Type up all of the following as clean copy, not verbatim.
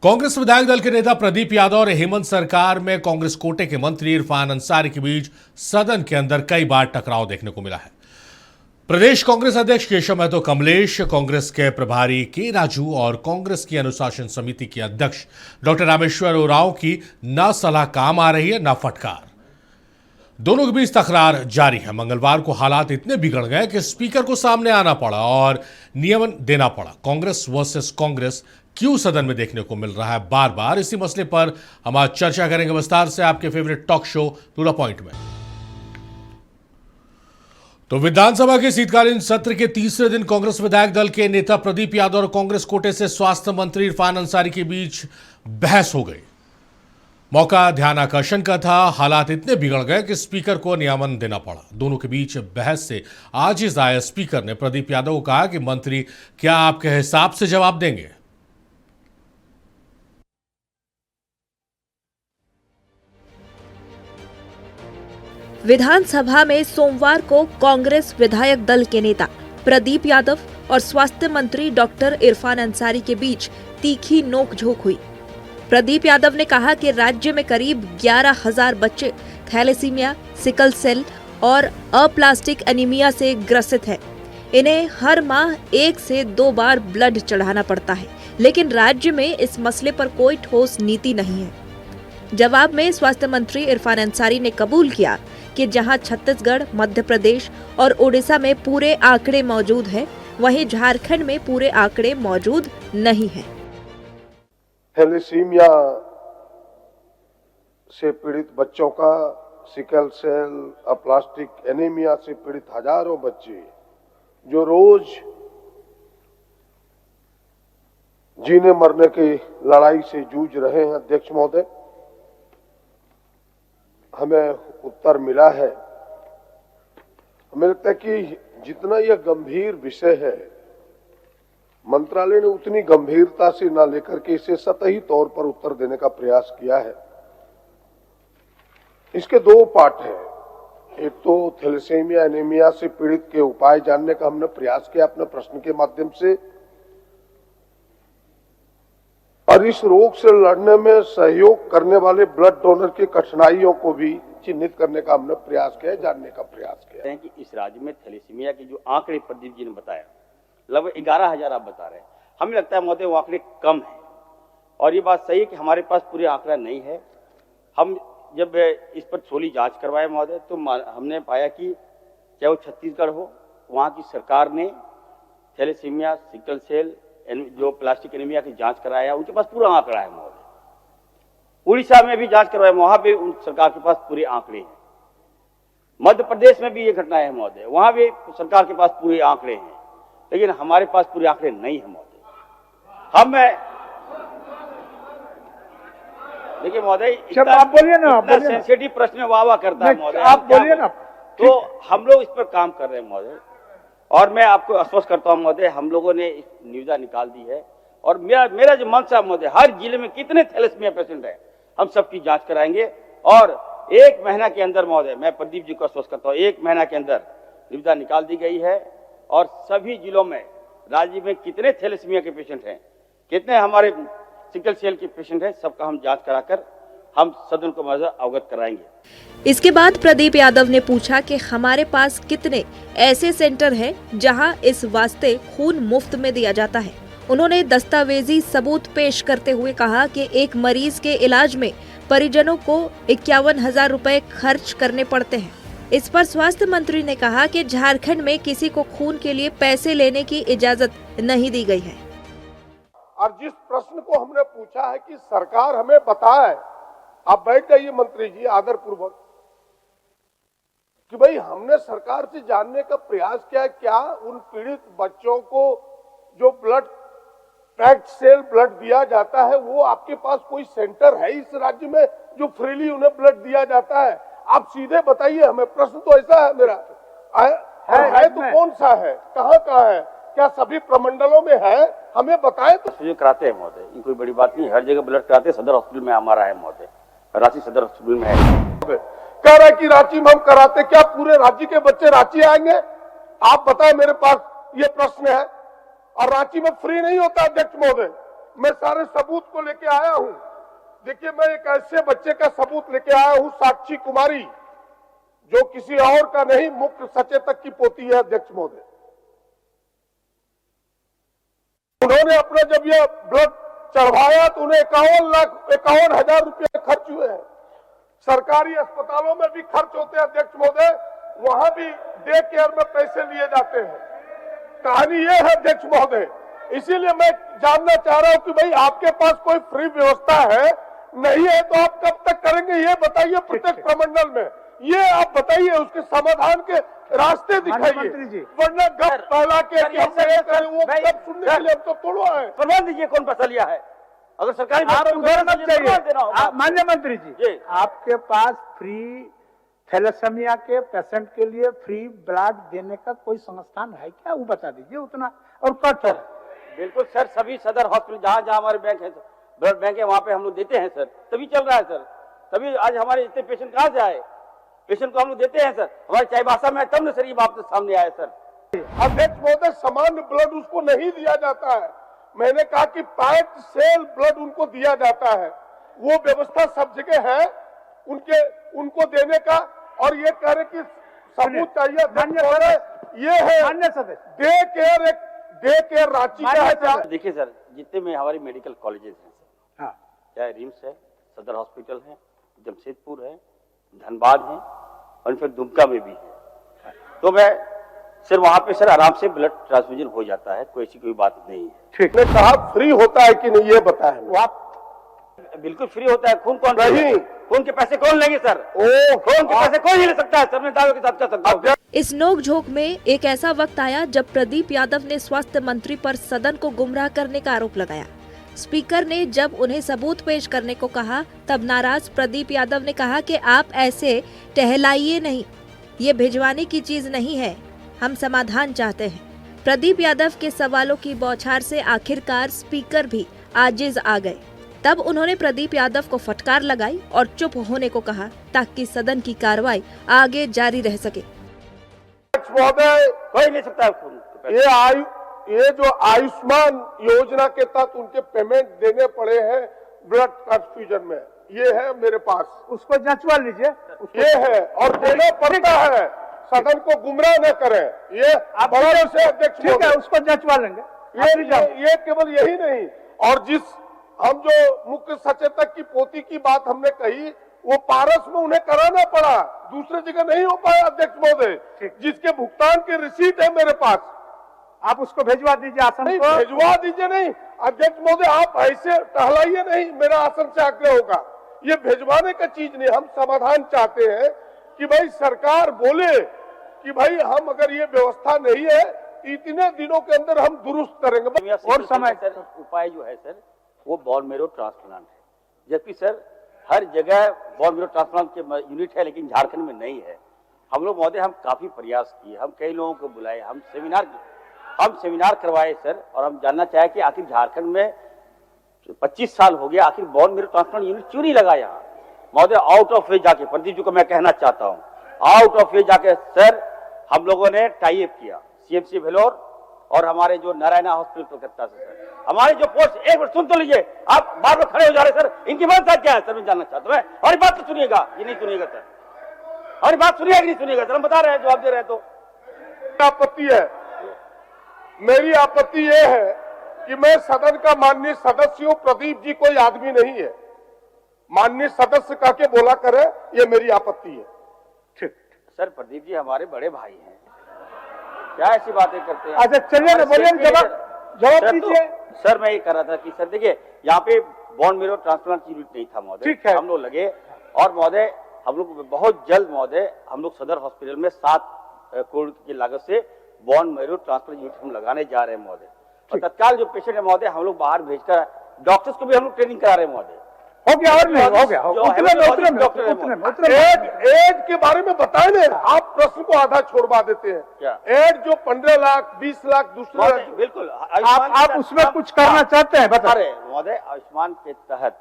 कांग्रेस विधायक दल के नेता प्रदीप यादव और हेमंत सरकार में कांग्रेस कोटे के मंत्री इरफान अंसारी के बीच सदन के अंदर कई बार टकराव देखने को मिला है। प्रदेश कांग्रेस अध्यक्ष केशव महतो कमलेश, कांग्रेस के प्रभारी के राजू और कांग्रेस की अनुशासन समिति के अध्यक्ष डॉक्टर रामेश्वर उरांव की न सलाह काम आ रही है न फटकार। दोनों के बीच तकरार जारी है। मंगलवार को हालात इतने बिगड़ गए कि स्पीकर को सामने आना पड़ा और नियमन देना पड़ा। कांग्रेस वर्सेस कांग्रेस क्यों सदन में देखने को मिल रहा है बार बार, इसी मसले पर हम आज चर्चा करेंगे विस्तार से आपके favourite talk show to the point में। तो विधानसभा के शीतकालीन सत्र के तीसरे दिन कांग्रेस विधायक दल के नेता प्रदीप यादव और कांग्रेस कोटे से स्वास्थ्य मंत्री इरफान अंसारी के बीच बहस हो गई। मौका ध्यानाकर्षण का था। हालात इतने बिगड़ गए कि स्पीकर को नियमन देना पड़ा। दोनों के बीच बहस से आजिज आए स्पीकर ने प्रदीप यादव को कहा कि मंत्री क्या आपके हिसाब से जवाब देंगे। विधानसभा में सोमवार को कांग्रेस विधायक दल के नेता प्रदीप यादव और स्वास्थ्य मंत्री डॉक्टर इरफान अंसारी के बीच तीखी नोकझोंक हुई। प्रदीप यादव ने कहा कि राज्य में करीब 11,000 बच्चे थैलेसीमिया, सिकल सेल और अप्लास्टिक एनीमिया से ग्रसित हैं। इन्हें हर माह 1 से 2 बार ब्लड चढ़ाना पड़ता है, लेकिन राज्य में इस मसले पर कोई ठोस नीति नहीं है। जवाब में स्वास्थ्य मंत्री इरफान अंसारी ने कबूल किया कि जहां छत्तीसगढ़, मध्य प्रदेश और ओडिशा में पूरे आंकड़े मौजूद हैं, वहीं झारखंड में पूरे आंकड़े मौजूद नहीं हैं। थैलेसीमिया से पीड़ित बच्चों का, सिकल सेल, अप्लास्टिक एनीमिया से पीड़ित हजारों बच्चे जो रोज जीने मरने की लड़ाई से जूझ रहे हैं। अध्यक्ष महोदय, हमें उत्तर मिला है। हमें लगता है कि जितना यह गंभीर विषय है, मंत्रालय ने उतनी गंभीरता से ना लेकर के इसे सतही तौर पर उत्तर देने का प्रयास किया है। इसके 2 पार्ट हैं। एक तो थैलेसीमिया एनीमिया से पीड़ित के उपाय जानने का हमने प्रयास किया अपने प्रश्न के माध्यम से, और इस रोग से लड़ने में सहयोग करने वाले ब्लड डोनर की कठिनाइयों को भी चिन्हित करने का हमने प्रयास किया, जानने का प्रयास किया है कि इस राज्य में थैलेसीमिया के जो आंकड़े प्रदीप जी ने बताया, लगभग 11,000 आप बता रहे हैं। हमें लगता है महोदय वो आंकड़े कम है, और ये बात सही है कि हमारे पास पूरे आंकड़ा नहीं है। हम जब इस पर थोड़ी जांच करवाए महोदय, तो हमने पाया कि चाहे वो छत्तीसगढ़ हो, वहाँ की सरकार ने थैलेसीमिया, सिकल सेल, जो प्लास्टिक एनीमिया की जांच कराया, उनके पास पूरा आंकड़ा है महोदय। उड़ीसा में भी जांच करवाया, वहां भी उन सरकार के पास पूरे आंकड़े हैं। मध्य प्रदेश में भी ये घटना है महोदय, वहां भी सरकार के पास पूरे आंकड़े हैं, लेकिन हमारे पास पूरे आंकड़े नहीं है महोदय। हम देखिए महोदय, आप बोलिए ना, सेंसिटिव प्रश्न वाह करता है महोदय, आप बोलिए ना। तो हम लोग इस पर काम कर रहे हैं महोदय, और मैं आपको आश्वस्त करता हूं महोदय, हम लोगों ने निविदा निकाल दी है, और मेरा जो मंशा महोदय, हर जिले में कितने थैलेसीमिया पेशेंट है हम सबकी जांच कराएंगे, और 1 महीना के अंदर महोदय, मैं प्रदीप जी को आश्वस्त करता हूं, 1 महीना के अंदर निविदा निकाल दी गई है, और सभी जिलों में राज्य में कितने थैलेसीमिया के पेशेंट हैं, कितने हमारे सिकल सेल के पेशेंट हैं, सबका हम जांच कराकर हम सदन को अवगत कराएंगे। इसके बाद प्रदीप यादव ने पूछा कि हमारे पास कितने ऐसे सेंटर हैं जहां इस वास्ते खून मुफ्त में दिया जाता है। उन्होंने दस्तावेजी सबूत पेश करते हुए कहा कि एक मरीज के इलाज में परिजनों को 51,000 रुपए खर्च करने पड़ते हैं। इस पर स्वास्थ्य मंत्री ने कहा कि झारखंड में किसी को खून के लिए पैसे लेने की इजाजत नहीं दी गई है। और जिस प्रश्न को हमने पूछा है कि सरकार हमें बताए, आप बैठ जाइए मंत्री जी आदर पूर्वक, कि भाई हमने सरकार से जानने का प्रयास किया, क्या उन पीड़ित बच्चों को जो ब्लड पैक्ड सेल ब्लड दिया जाता है, वो आपके पास कोई सेंटर है इस राज्य में जो फ्रीली उन्हें ब्लड दिया जाता है? आप सीधे बताइए हमें। प्रश्न तो ऐसा है मेरा, है तो कौन सा है, कहाँ का है, क्या सभी प्रमंडलों में है? हमें बताए तो। कराते हैं महोदय, ये कोई बड़ी बात नहीं, हर जगह ब्लड कराते हैं। सदर हॉस्पिटल में हमारा है महोदय, रांची सदर हॉस्पिटल में है। कह रहा है कि रांची में हम कराते, क्या पूरे राज्य के बच्चे रांची आएंगे? आप बताएं, मेरे पास ये प्रश्न है। और रांची में फ्री नहीं होता अध्यक्ष महोदय, मैं सारे सबूत को लेके आया हूं। देखिए, मैं एक ऐसे बच्चे का सबूत लेके आया हूं, साक्षी कुमारी, जो किसी और का नहीं, मुख्य सचेतक की पोती है अध्यक्ष महोदय। उन्होंने अपना जब यह ब्लड चढ़वाया तो उन्हें 51,51,000 रुपये खर्च हुए हैं। सरकारी अस्पतालों में भी खर्च होते हैं अध्यक्ष महोदय, वहां भी डे केयर में पैसे लिए जाते हैं। कहानी यह है अध्यक्ष महोदय। इसीलिए मैं जानना चाह रहा हूं कि भाई आपके पास कोई फ्री व्यवस्था है, नहीं है तो आप कब तक करेंगे ये बताइए प्रत्येक प्रमंडल में। ये आप बताइए, उसके समाधान के रास्ते दिखाइए, वरना गप पहला के कि हम ये करें वो सब सुनने के लिए हम तो तोड़वा है। प्रबंध दीजिए कौन पैसा लिया है, अगर सरकारी माननीय मंत्री जी, आपके पास फ्री थैलेसेमिया के पेशेंट के लिए फ्री ब्लड देने का कोई संस्थान है क्या, वो बता दीजिए उतना। और कट है बिल्कुल सर, सभी सदर हॉस्पिटल जहाँ जहाँ हमारे बैंक है, ब्लड बैंक है, वहाँ पे हम लोग देते हैं सर, तभी चल रहा है सर। तभी आज हमारे इतने पेशेंट कहाँ से आए, पेशेंट को हम लोग देते हैं सर। हमारे चाईबासा में तब न सर ये बात सामने आया सर। अध्यक्ष महोदय, सामान्य ब्लड उसको नहीं दिया जाता है। मैंने कहा कि पैक्ड सेल ब्लड उनको दिया जाता है, वो व्यवस्था सब जगह है उनको देने का। और ये कह रहे कि सबूत चाहिए, ये है डे केयर रांची का है। देखिए सर, जितने में हमारी मेडिकल कॉलेजेस हैं सर, हाँ, चाहे रिम्स है, सदर हॉस्पिटल है, जमशेदपुर है, धनबाद है और फिर दुमका में भी है, तो मैं सर वहां पे सर आराम से ब्लड ट्रांसफ्यूजन हो जाता है, कोई ऐसी कोई बात नहीं है। ठीक है, कहा फ्री होता है कि नहीं ये बताएं। वो आप बिल्कुल फ्री होता है। खून कौन नहीं, खून के पैसे कौन लेंगे सर? खून के पैसे कोई नहीं ले सकता है सर, मैं दावे के साथ कह सकता हूं। इस नोकझोंक में एक ऐसा वक्त आया जब प्रदीप यादव ने स्वास्थ्य मंत्री पर सदन को गुमराह करने का आरोप लगाया। स्पीकर ने जब उन्हें सबूत पेश करने को कहा, तब नाराज प्रदीप यादव ने कहा कि आप ऐसे टहलाइए नहीं, ये भिजवाने की चीज नहीं है, हम समाधान चाहते हैं। प्रदीप यादव के सवालों की बौछार से आखिरकार स्पीकर भी आजिज आ गए। तब उन्होंने प्रदीप यादव को फटकार लगाई और चुप होने को कहा, ताकि सदन की कार्रवाई आगे जारी रह सके। महोदय, कोई ले सकता है खून। ये जो आयुष्मान योजना के तहत उनके पेमेंट देने पड़े हैं ब्लड ट्रांसफ्यूजन में, ये है मेरे पास, उसको जांचवा लीजिए। ये है और देना पड़ता है, सदन को गुमराह न करें। ये बड़ा से अध्यक्ष, ठीक है, उसको जांचवा लेंगे। ये केवल यही नहीं, और जिस हम जो मुख्य सचेतक की पोती की बात हमने कही, वो पारस में उन्हें कराना पड़ा, दूसरी जगह नहीं हो पाया अध्यक्ष महोदय, जिसके भुगतान की रिसीट है मेरे पास। आप उसको भेजवा दीजिए आसन को। भेजवा दीजिए नहीं अध्यक्ष महोदय, आप ऐसे टहलाइए नहीं, मेरा आसन से आग्रह होगा। ये भेजवाने का चीज नहीं, हम समाधान चाहते हैं कि भाई सरकार बोले कि भाई हम अगर ये व्यवस्था नहीं है इतने दिनों के अंदर हम दुरुस्त करेंगे। और समय सर उपाय जो है सर वो बोन मैरो ट्रांसप्लांट है, जबकि सर हर जगह बोन मैरो ट्रांसप्लांट के यूनिट है, लेकिन झारखंड में नहीं है। हम लोग महोदय हम काफी प्रयास किए, हम कई लोगों को बुलाए, हम सेमिनार करवाए सर, और हम जानना चाहे कि आखिर झारखंड में 25 साल हो गया, आखिर बोन मैरो ट्रांसप्लांट यूनिट क्यों नहीं लगा यहाँ महोदय। आउट ऑफ वे जाके प्रदीप जी को मैं कहना चाहता हूँ, आउट ऑफ वे जाके सर हम लोगों ने टाई अप किया सीएमसी भेलोर और हमारे जो नारायणा हॉस्पिटल कलकत्ता से सर, हमारे जो पोस्ट, एक बार सुन तो लीजिए, आप बार बार खड़े हो जा रहे सर, इनकी मदद क्या है सर, मैं जानना चाहता हूँ। हमारी बात तो सुनिएगा, ये नहीं सुनिएगा सर, हमारी बात सुनिएगा कि नहीं सुनिएगा सर, हम बता रहे हैं, जवाब दे रहे हैं। तो आपत्ति है, मेरी आपत्ति ये है कि मैं सदन का माननीय सदस्य हूं, प्रदीप जी कोई आदमी नहीं है, माननीय सदस्य कह के बोला करे, ये मेरी आपत्ति है। ठीक सर, प्रदीप जी हमारे बड़े भाई हैं, क्या ऐसी बातें करते हैं? अच्छा चलिए ना, बोलिए, जवाब दीजिए। सर मैं ये कह रहा था कि सर देखिए यहाँ पे बोन मैरो ट्रांसप्लांट यूनिट नहीं था महोदय, ठीक है, हम लोग लगे, और महोदय हम लोग बहुत जल्द महोदय हम लोग सदर हॉस्पिटल में 7 करोड़ की लागत से बोन मैरो ट्रांसप्लांट यूनिट हम लगाने जा रहे हैं महोदय। और तत्काल जो पेशेंट है महोदय हम लोग बाहर भेजकर डॉक्टर्स को भी हम लोग ट्रेनिंग करा रहे हैं महोदय। हो गया और नहीं हो गया, एड के बारे में बताए ना, आप प्रश्न को आधा छोड़वा देते हैं। एड जो 15 लाख 20 लाख दूसरे, बिल्कुल आप उसमें कुछ करना चाहते हैं, बता रहे महोदय। आयुष्मान के तहत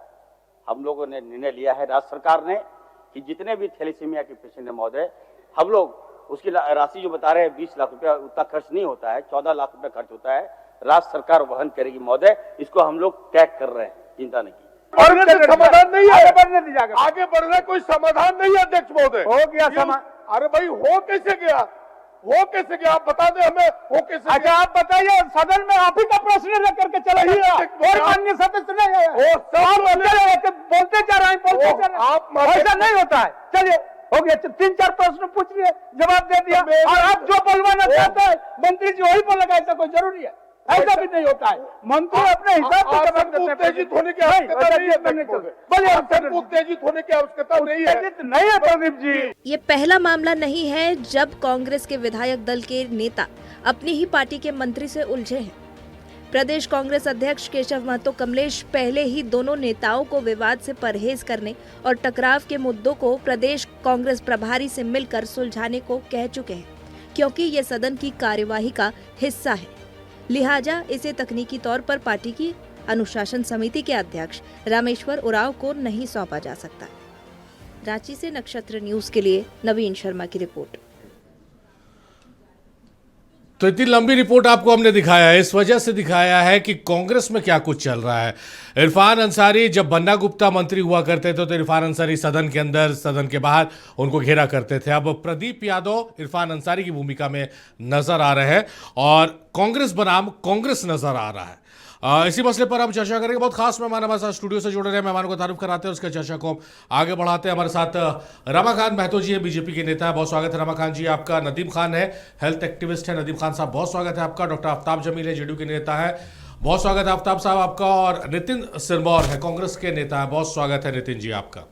हम लोगों ने निर्णय लिया है राज्य सरकार ने कि जितने भी थैलेसीमिया के पेशेंट है महोदय, हम लोग उसकी राशि जो बता रहे हैं 20 लाख रुपया, उतना खर्च नहीं होता है, 14 लाख रुपया खर्च होता है। राज्य सरकार वहन करेगी महोदय, इसको हम लोग तय कर रहे हैं, चिंता नहीं की। और समाधान नहीं है, आगे बढ़ने दीजिए, आगे बढ़ने कोई समाधान नहीं है अध्यक्ष महोदय। हो गया अरे भाई हो कैसे गया, हो कैसे गया, आप बता दें हमें, हो कैसे अच्छा आप बताइए, सदन में आप ही का प्रश्न रख करके चला कोई माननीय सदस्य नहीं है, बोलते जा रहे हैं, बोलते जा रहे हैं, ऐसा नहीं होता है। चलिए हो गया, 3-4 प्रश्न पूछ लिए, जवाब दे दिया, और आप जो बोलवाना चाहते हैं मंत्री जी वही बोलेगा, ऐसा कोई जरूरी है? ऐसा भी नहीं होता है, मंत्री अपने हिसाब से जवाब देते हैं। उत्तेजित होने की आवश्यकता नहीं है, उत्तेजित होने की आवश्यकता नहीं है, नहीं है प्रदीप जी। ये पहला मामला नहीं है जब कांग्रेस के विधायक दल के नेता अपनी ही पार्टी के मंत्री से उलझे हैं। प्रदेश कांग्रेस अध्यक्ष केशव महतो कमलेश पहले ही दोनों नेताओं को विवाद से परहेज करने और टकराव के मुद्दों को प्रदेश कांग्रेस प्रभारी से मिलकर सुलझाने को कह चुके हैं, क्योंकि ये सदन की कार्यवाही का हिस्सा है। लिहाजा इसे तकनीकी तौर पर पार्टी की अनुशासन समिति के अध्यक्ष रामेश्वर उरांव को नहीं सौंपा जा सकता। रांची से नक्षत्र न्यूज के लिए नवीन शर्मा की रिपोर्ट। तो इतनी लंबी रिपोर्ट आपको हमने दिखाया है, इस वजह से दिखाया है कि कांग्रेस में क्या कुछ चल रहा है। इरफान अंसारी जब बन्ना गुप्ता मंत्री हुआ करते थे तो इरफान अंसारी सदन के अंदर, सदन के बाहर उनको घेरा करते थे। अब प्रदीप यादव इरफान अंसारी की भूमिका में नजर आ रहे हैं और कांग्रेस बनाम कांग्रेस नजर आ रहा है। इसी मसले पर हम चर्चा करेंगे। बहुत खास मेहमान हमारे साथ स्टूडियो से जुड़े रहे, मेहमानों को तारुफ कराते हैं, उसके चर्चा को आगे बढ़ाते हैं। हमारे साथ रमाकांत महतो जी है, बीजेपी के नेता है, बहुत स्वागत है रमाकांत जी आपका। नदीम खान है, हेल्थ एक्टिविस्ट है, नदीम खान साहब बहुत स्वागत है आपका। डॉक्टर आफ्ताब जमील है, जेडीयू के नेता है, बहुत स्वागत है आफ्ताब साहब आपका। और नितिन सिरमौर है, कांग्रेस के नेता है, बहुत स्वागत है नितिन जी आपका।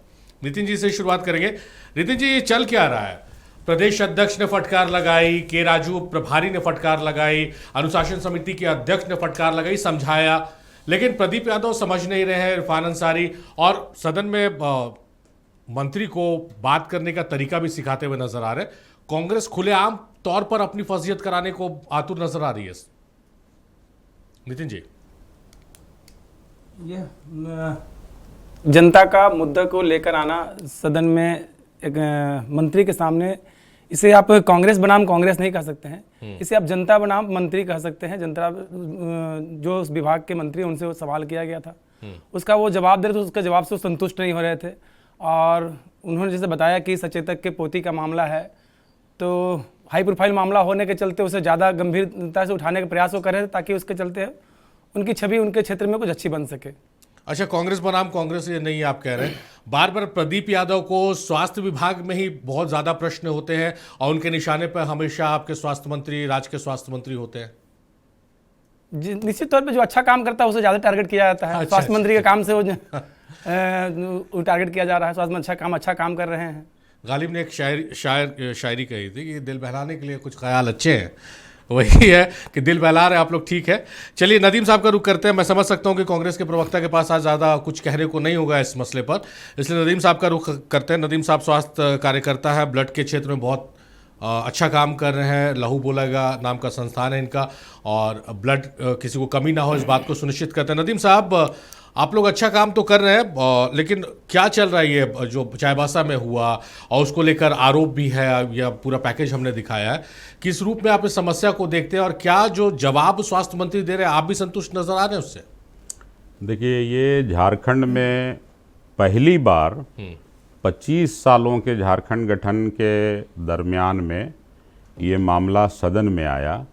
नितिन जी से शुरुआत करेंगे। नितिन जी, ये चल क्या रहा है? प्रदेश अध्यक्ष ने फटकार लगाई, के राजू प्रभारी ने फटकार लगाई, अनुशासन समिति के अध्यक्ष ने फटकार लगाई, समझाया, लेकिन प्रदीप यादव समझ नहीं रहे हैं, इरफान अंसारी, और सदन में मंत्री को बात करने का तरीका भी सिखाते हुए नजर आ रहे हैं। कांग्रेस खुलेआम तौर पर अपनी फजीयत कराने को आतुर नजर आ रही है। नितिन जी, ये जनता का मुद्दा को लेकर आना सदन में एक मंत्री के सामने, इसे आप कांग्रेस बनाम कांग्रेस नहीं कह सकते हैं, इसे आप जनता बनाम मंत्री कह सकते हैं। जनता जो उस विभाग के मंत्री, उनसे वो सवाल किया गया था, उसका वो जवाब दे रहे थे, उसके जवाब से वो संतुष्ट नहीं हो रहे थे। और उन्होंने जैसे बताया कि सचेतक के पोती का मामला है, तो हाई प्रोफाइल मामला होने के चलते उसे ज़्यादा गंभीरता से उठाने का प्रयास वो कर रहे थे, ताकि उसके चलते उनकी छवि उनके क्षेत्र में कुछ अच्छी बन सके। अच्छा, कांग्रेस बनाम कांग्रेस ये नहीं आप कह रहे हैं। बार बार प्रदीप यादव को स्वास्थ्य विभाग में ही बहुत ज्यादा प्रश्न होते हैं और उनके निशाने पर हमेशा आपके स्वास्थ्य मंत्री, राज्य के स्वास्थ्य मंत्री होते हैं। निश्चित तौर पे जो अच्छा काम करता है उसे ज्यादा टारगेट किया जाता है। स्वास्थ्य मंत्री के काम से वो टारगेट किया जा रहा है। स्वास्थ्य में अच्छा काम कर रहे हैं। गालिब ने एक शायरी कही थी कि दिल बहलाने के लिए कुछ ख्याल अच्छे हैं, वही है कि दिल बहला रहे आप लोग, ठीक है। चलिए नदीम साहब का रुख करते हैं। मैं समझ सकता हूं कि कांग्रेस के प्रवक्ता के पास आज ज़्यादा कुछ कहने को नहीं होगा इस मसले पर, इसलिए नदीम साहब का रुख करते हैं। नदीम साहब स्वास्थ्य कार्यकर्ता है, ब्लड के क्षेत्र में बहुत अच्छा काम कर रहे हैं। लहू बोलेगा नाम का संस्थान है इनका, और ब्लड किसी को कमी ना हो इस बात को सुनिश्चित करते हैं। नदीम साहब, आप लोग अच्छा काम तो कर रहे हैं, लेकिन क्या चल रहा है ये जो चाईबासा में हुआ और उसको लेकर आरोप भी है, या पूरा पैकेज हमने दिखाया है, किस रूप में आप इस समस्या को देखते हैं और क्या जो जवाब स्वास्थ्य मंत्री दे रहे हैं आप भी संतुष्ट नजर आ रहे हैं उससे? देखिए, ये झारखंड में पहली बार 25 सालों के झारखंड गठन के दरमियान में ये मामला सदन में आया।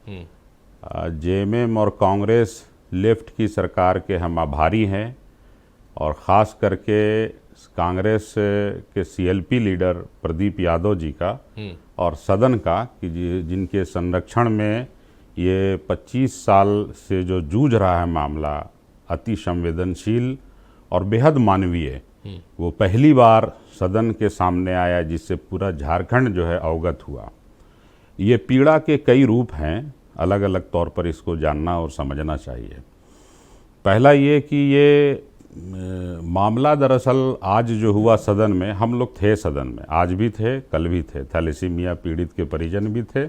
जेएमएम और कांग्रेस लेफ्ट की सरकार के हम आभारी हैं, और ख़ास करके कांग्रेस के सीएलपी लीडर प्रदीप यादव जी का और सदन का, कि जिनके संरक्षण में ये 25 साल से जो जूझ रहा है मामला, अति संवेदनशील और बेहद मानवीय, वो पहली बार सदन के सामने आया, जिससे पूरा झारखंड जो है अवगत हुआ। ये पीड़ा के कई रूप हैं, अलग अलग तौर पर इसको जानना और समझना चाहिए। पहला ये कि ये मामला दरअसल आज जो हुआ सदन में, हम लोग थे सदन में, आज भी थे, कल भी थे, थैलेसीमिया पीड़ित के परिजन भी थे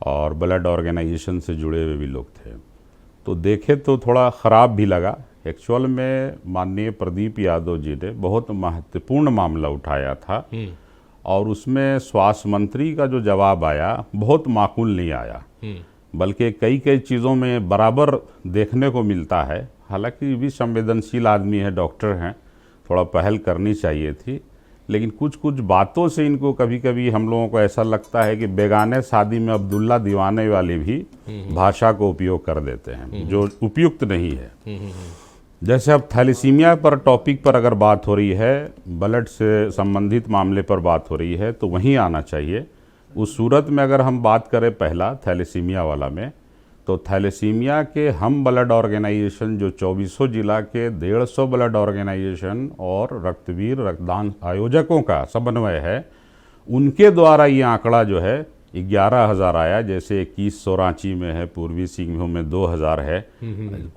और ब्लड ऑर्गेनाइजेशन से जुड़े हुए भी लोग थे। तो देखे तो थोड़ा ख़राब भी लगा। एक्चुअल में माननीय प्रदीप यादव जी ने बहुत महत्वपूर्ण मामला उठाया था, और उसमें स्वास्थ्य मंत्री का जो जवाब आया बहुत माकूल नहीं आया। बल्कि कई कई चीज़ों में बराबर देखने को मिलता है। हालांकि ये भी संवेदनशील आदमी है, डॉक्टर हैं, थोड़ा पहल करनी चाहिए थी, लेकिन कुछ कुछ बातों से इनको कभी कभी हम लोगों को ऐसा लगता है कि बेगाने शादी में अब्दुल्ला दीवाने वाली भी भाषा को उपयोग कर देते हैं, जो उपयुक्त नहीं है। जैसे अब थैलेसीमिया पर टॉपिक पर अगर बात हो रही है, ब्लड से संबंधित मामले पर बात हो रही है, तो वहीं आना चाहिए। उस सूरत में अगर हम बात करें पहला थैलेसीमिया वाला में, तो थैलेसीमिया के हम ब्लड ऑर्गेनाइजेशन जो 2400 जिला के 150 ब्लड ऑर्गेनाइजेशन और रक्तवीर रक्तदान आयोजकों का समन्वय है, उनके द्वारा ये आंकड़ा जो है 11,000 आया। जैसे 2100 रांची में है, पूर्वी सिंहभूम में 2000 है,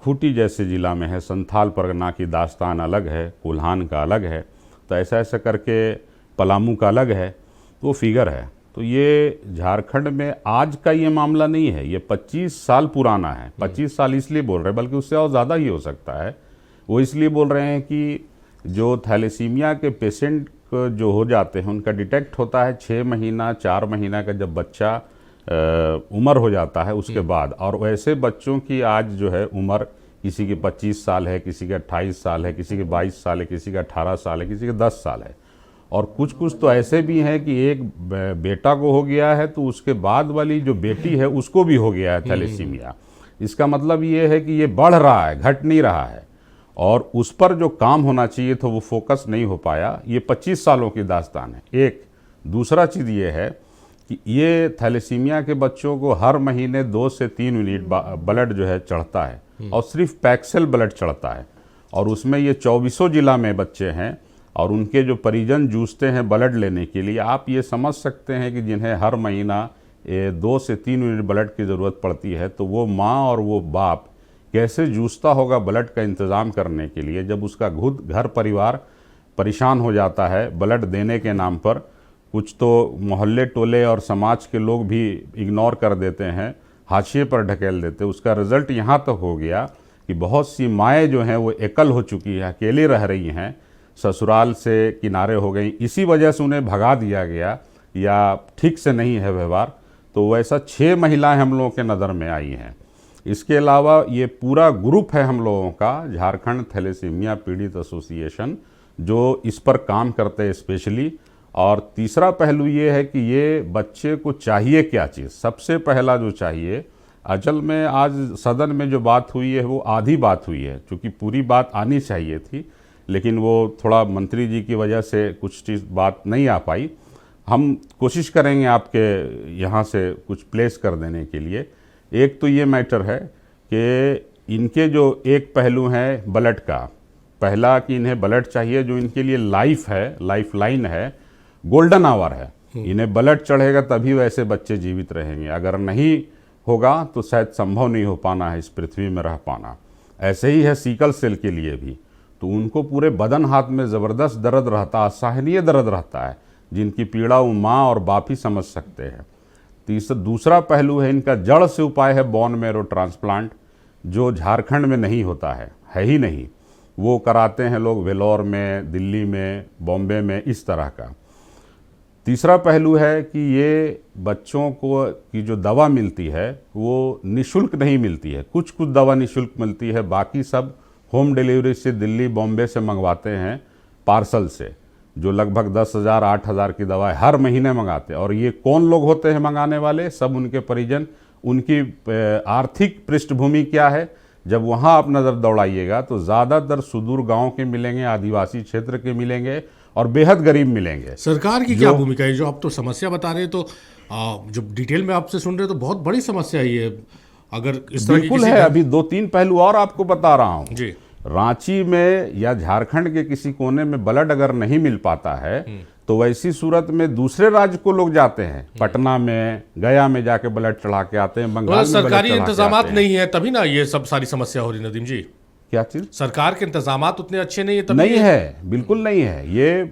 खूंटी जैसे जिला में है, संथाल परगना की दास्तान अलग है, कोल्हान का अलग है, तो ऐसा ऐसा करके पलामू का अलग है, वो फिगर है। तो ये झारखंड में आज का ये मामला नहीं है, ये 25 साल पुराना है। 25 साल इसलिए बोल रहे हैं, बल्कि उससे और ज़्यादा ही हो सकता है। वो इसलिए बोल रहे हैं कि जो थैलेसीमिया के पेशेंट जो हो जाते हैं, उनका डिटेक्ट होता है 6 महीना 4 महीना का जब बच्चा उम्र हो जाता है उसके बाद। और वैसे बच्चों की आज जो है उम्र, किसी की 25 साल है, किसी के 28 साल है, किसी के 22 साल है, किसी का 18 साल है, किसी के 10 साल है। और कुछ कुछ तो ऐसे भी हैं कि एक बेटा को हो गया है तो उसके बाद वाली जो बेटी है उसको भी हो गया है थैलेसीमिया। इसका मतलब ये है कि ये बढ़ रहा है, घट नहीं रहा है, और उस पर जो काम होना चाहिए था वो फोकस नहीं हो पाया। ये 25 सालों की दास्तान है। एक दूसरा चीज़ ये है कि ये थैलेसीमिया के बच्चों को हर महीने 2 से 3 यूनिट ब्लड जो है चढ़ता है, और सिर्फ पैक्सेल ब्लड चढ़ता है। और उसमें ये 2400 जिला में बच्चे हैं, और उनके जो परिजन जूझते हैं ब्लड लेने के लिए, आप ये समझ सकते हैं कि जिन्हें हर महीना 2 से 3 यूनिट ब्लड की ज़रूरत पड़ती है, तो वो माँ और वो बाप कैसे जूझता होगा ब्लड का इंतज़ाम करने के लिए, जब उसका खुद घर परिवार परेशान हो जाता है ब्लड देने के नाम पर। कुछ तो मोहल्ले टोले और समाज के लोग भी इग्नोर कर देते हैं, हाशिए पर ढकेल देते। उसका रिज़ल्ट यहाँ तक हो गया कि बहुत सी माएँ जो हैं वो एकल हो चुकी हैं, अकेली रह रही हैं, ससुराल से किनारे हो गई, इसी वजह से उन्हें भगा दिया गया या ठीक से नहीं है व्यवहार। तो वैसा 6 महिलाएं हम लोगों के नज़र में आई हैं। इसके अलावा ये पूरा ग्रुप है हम लोगों का, झारखंड थैलेसीमिया पीड़ित एसोसिएशन, जो इस पर काम करते हैं स्पेशली। और तीसरा पहलू ये है कि ये बच्चे को चाहिए क्या चीज़। सबसे पहला जो चाहिए, अचल में आज सदन में जो बात हुई है वो आधी बात हुई है, क्योंकि पूरी बात आनी चाहिए थी, लेकिन वो थोड़ा मंत्री जी की वजह से कुछ चीज़ बात नहीं आ पाई। हम कोशिश करेंगे आपके यहाँ से कुछ प्लेस कर देने के लिए। एक तो ये मैटर है कि इनके जो एक पहलू हैं ब्लड का, पहला कि इन्हें ब्लड चाहिए जो इनके लिए लाइफ है, लाइफ लाइन है, गोल्डन आवर है। इन्हें ब्लड चढ़ेगा तभी वैसे बच्चे जीवित रहेंगे, अगर नहीं होगा तो शायद संभव नहीं हो पाना है इस पृथ्वी में रह पाना। ऐसे ही है सीकल सेल के लिए भी, तो उनको पूरे बदन हाथ में ज़बरदस्त दर्द रहता है, असहनीय दर्द रहता है, जिनकी पीड़ा वो माँ और बाप ही समझ सकते हैं। दूसरा पहलू है इनका जड़ से उपाय है बोन मैरो ट्रांसप्लांट, जो झारखंड में नहीं होता है ही नहीं। वो कराते हैं लोग वेलोर में, दिल्ली में, बॉम्बे में, इस तरह का। तीसरा पहलू है कि ये बच्चों को की जो दवा मिलती है वो निःशुल्क नहीं मिलती है, कुछ कुछ दवा निःशुल्क मिलती है, बाकी सब होम डिलीवरी से दिल्ली बॉम्बे से मंगवाते हैं पार्सल से, जो लगभग 10,000 8,000 की दवाएं हर महीने मंगाते हैं। और ये कौन लोग होते हैं मंगाने वाले? सब उनके परिजन। उनकी आर्थिक पृष्ठभूमि क्या है? जब वहाँ आप नज़र दौड़ाइएगा तो ज़्यादातर सुदूर गांव के मिलेंगे, आदिवासी क्षेत्र के मिलेंगे, और बेहद गरीब मिलेंगे। सरकार की क्या भूमिका है? जो आप तो समस्या बता रहे हैं, तो जो डिटेल में आपसे सुन रहे हैं तो बहुत बड़ी समस्या है ये। अगर इस तरह बिल्कुल है। अभी 2-3 पहलू और आपको बता रहा हूँ जी। रांची में या झारखंड के किसी कोने में ब्लड अगर नहीं मिल पाता है तो वैसी सूरत में दूसरे राज्य को लोग जाते हैं, पटना में, गया में जाके ब्लड चढ़ा के आते हैं, बंगाल में सरकारी इंतजामात नहीं है, तभी ना ये सब सारी समस्या हो रही। नदीम जी, क्या चीज? सरकार के इंतजामात उतने अच्छे नहीं है, तभी नहीं है, बिल्कुल नहीं है। ये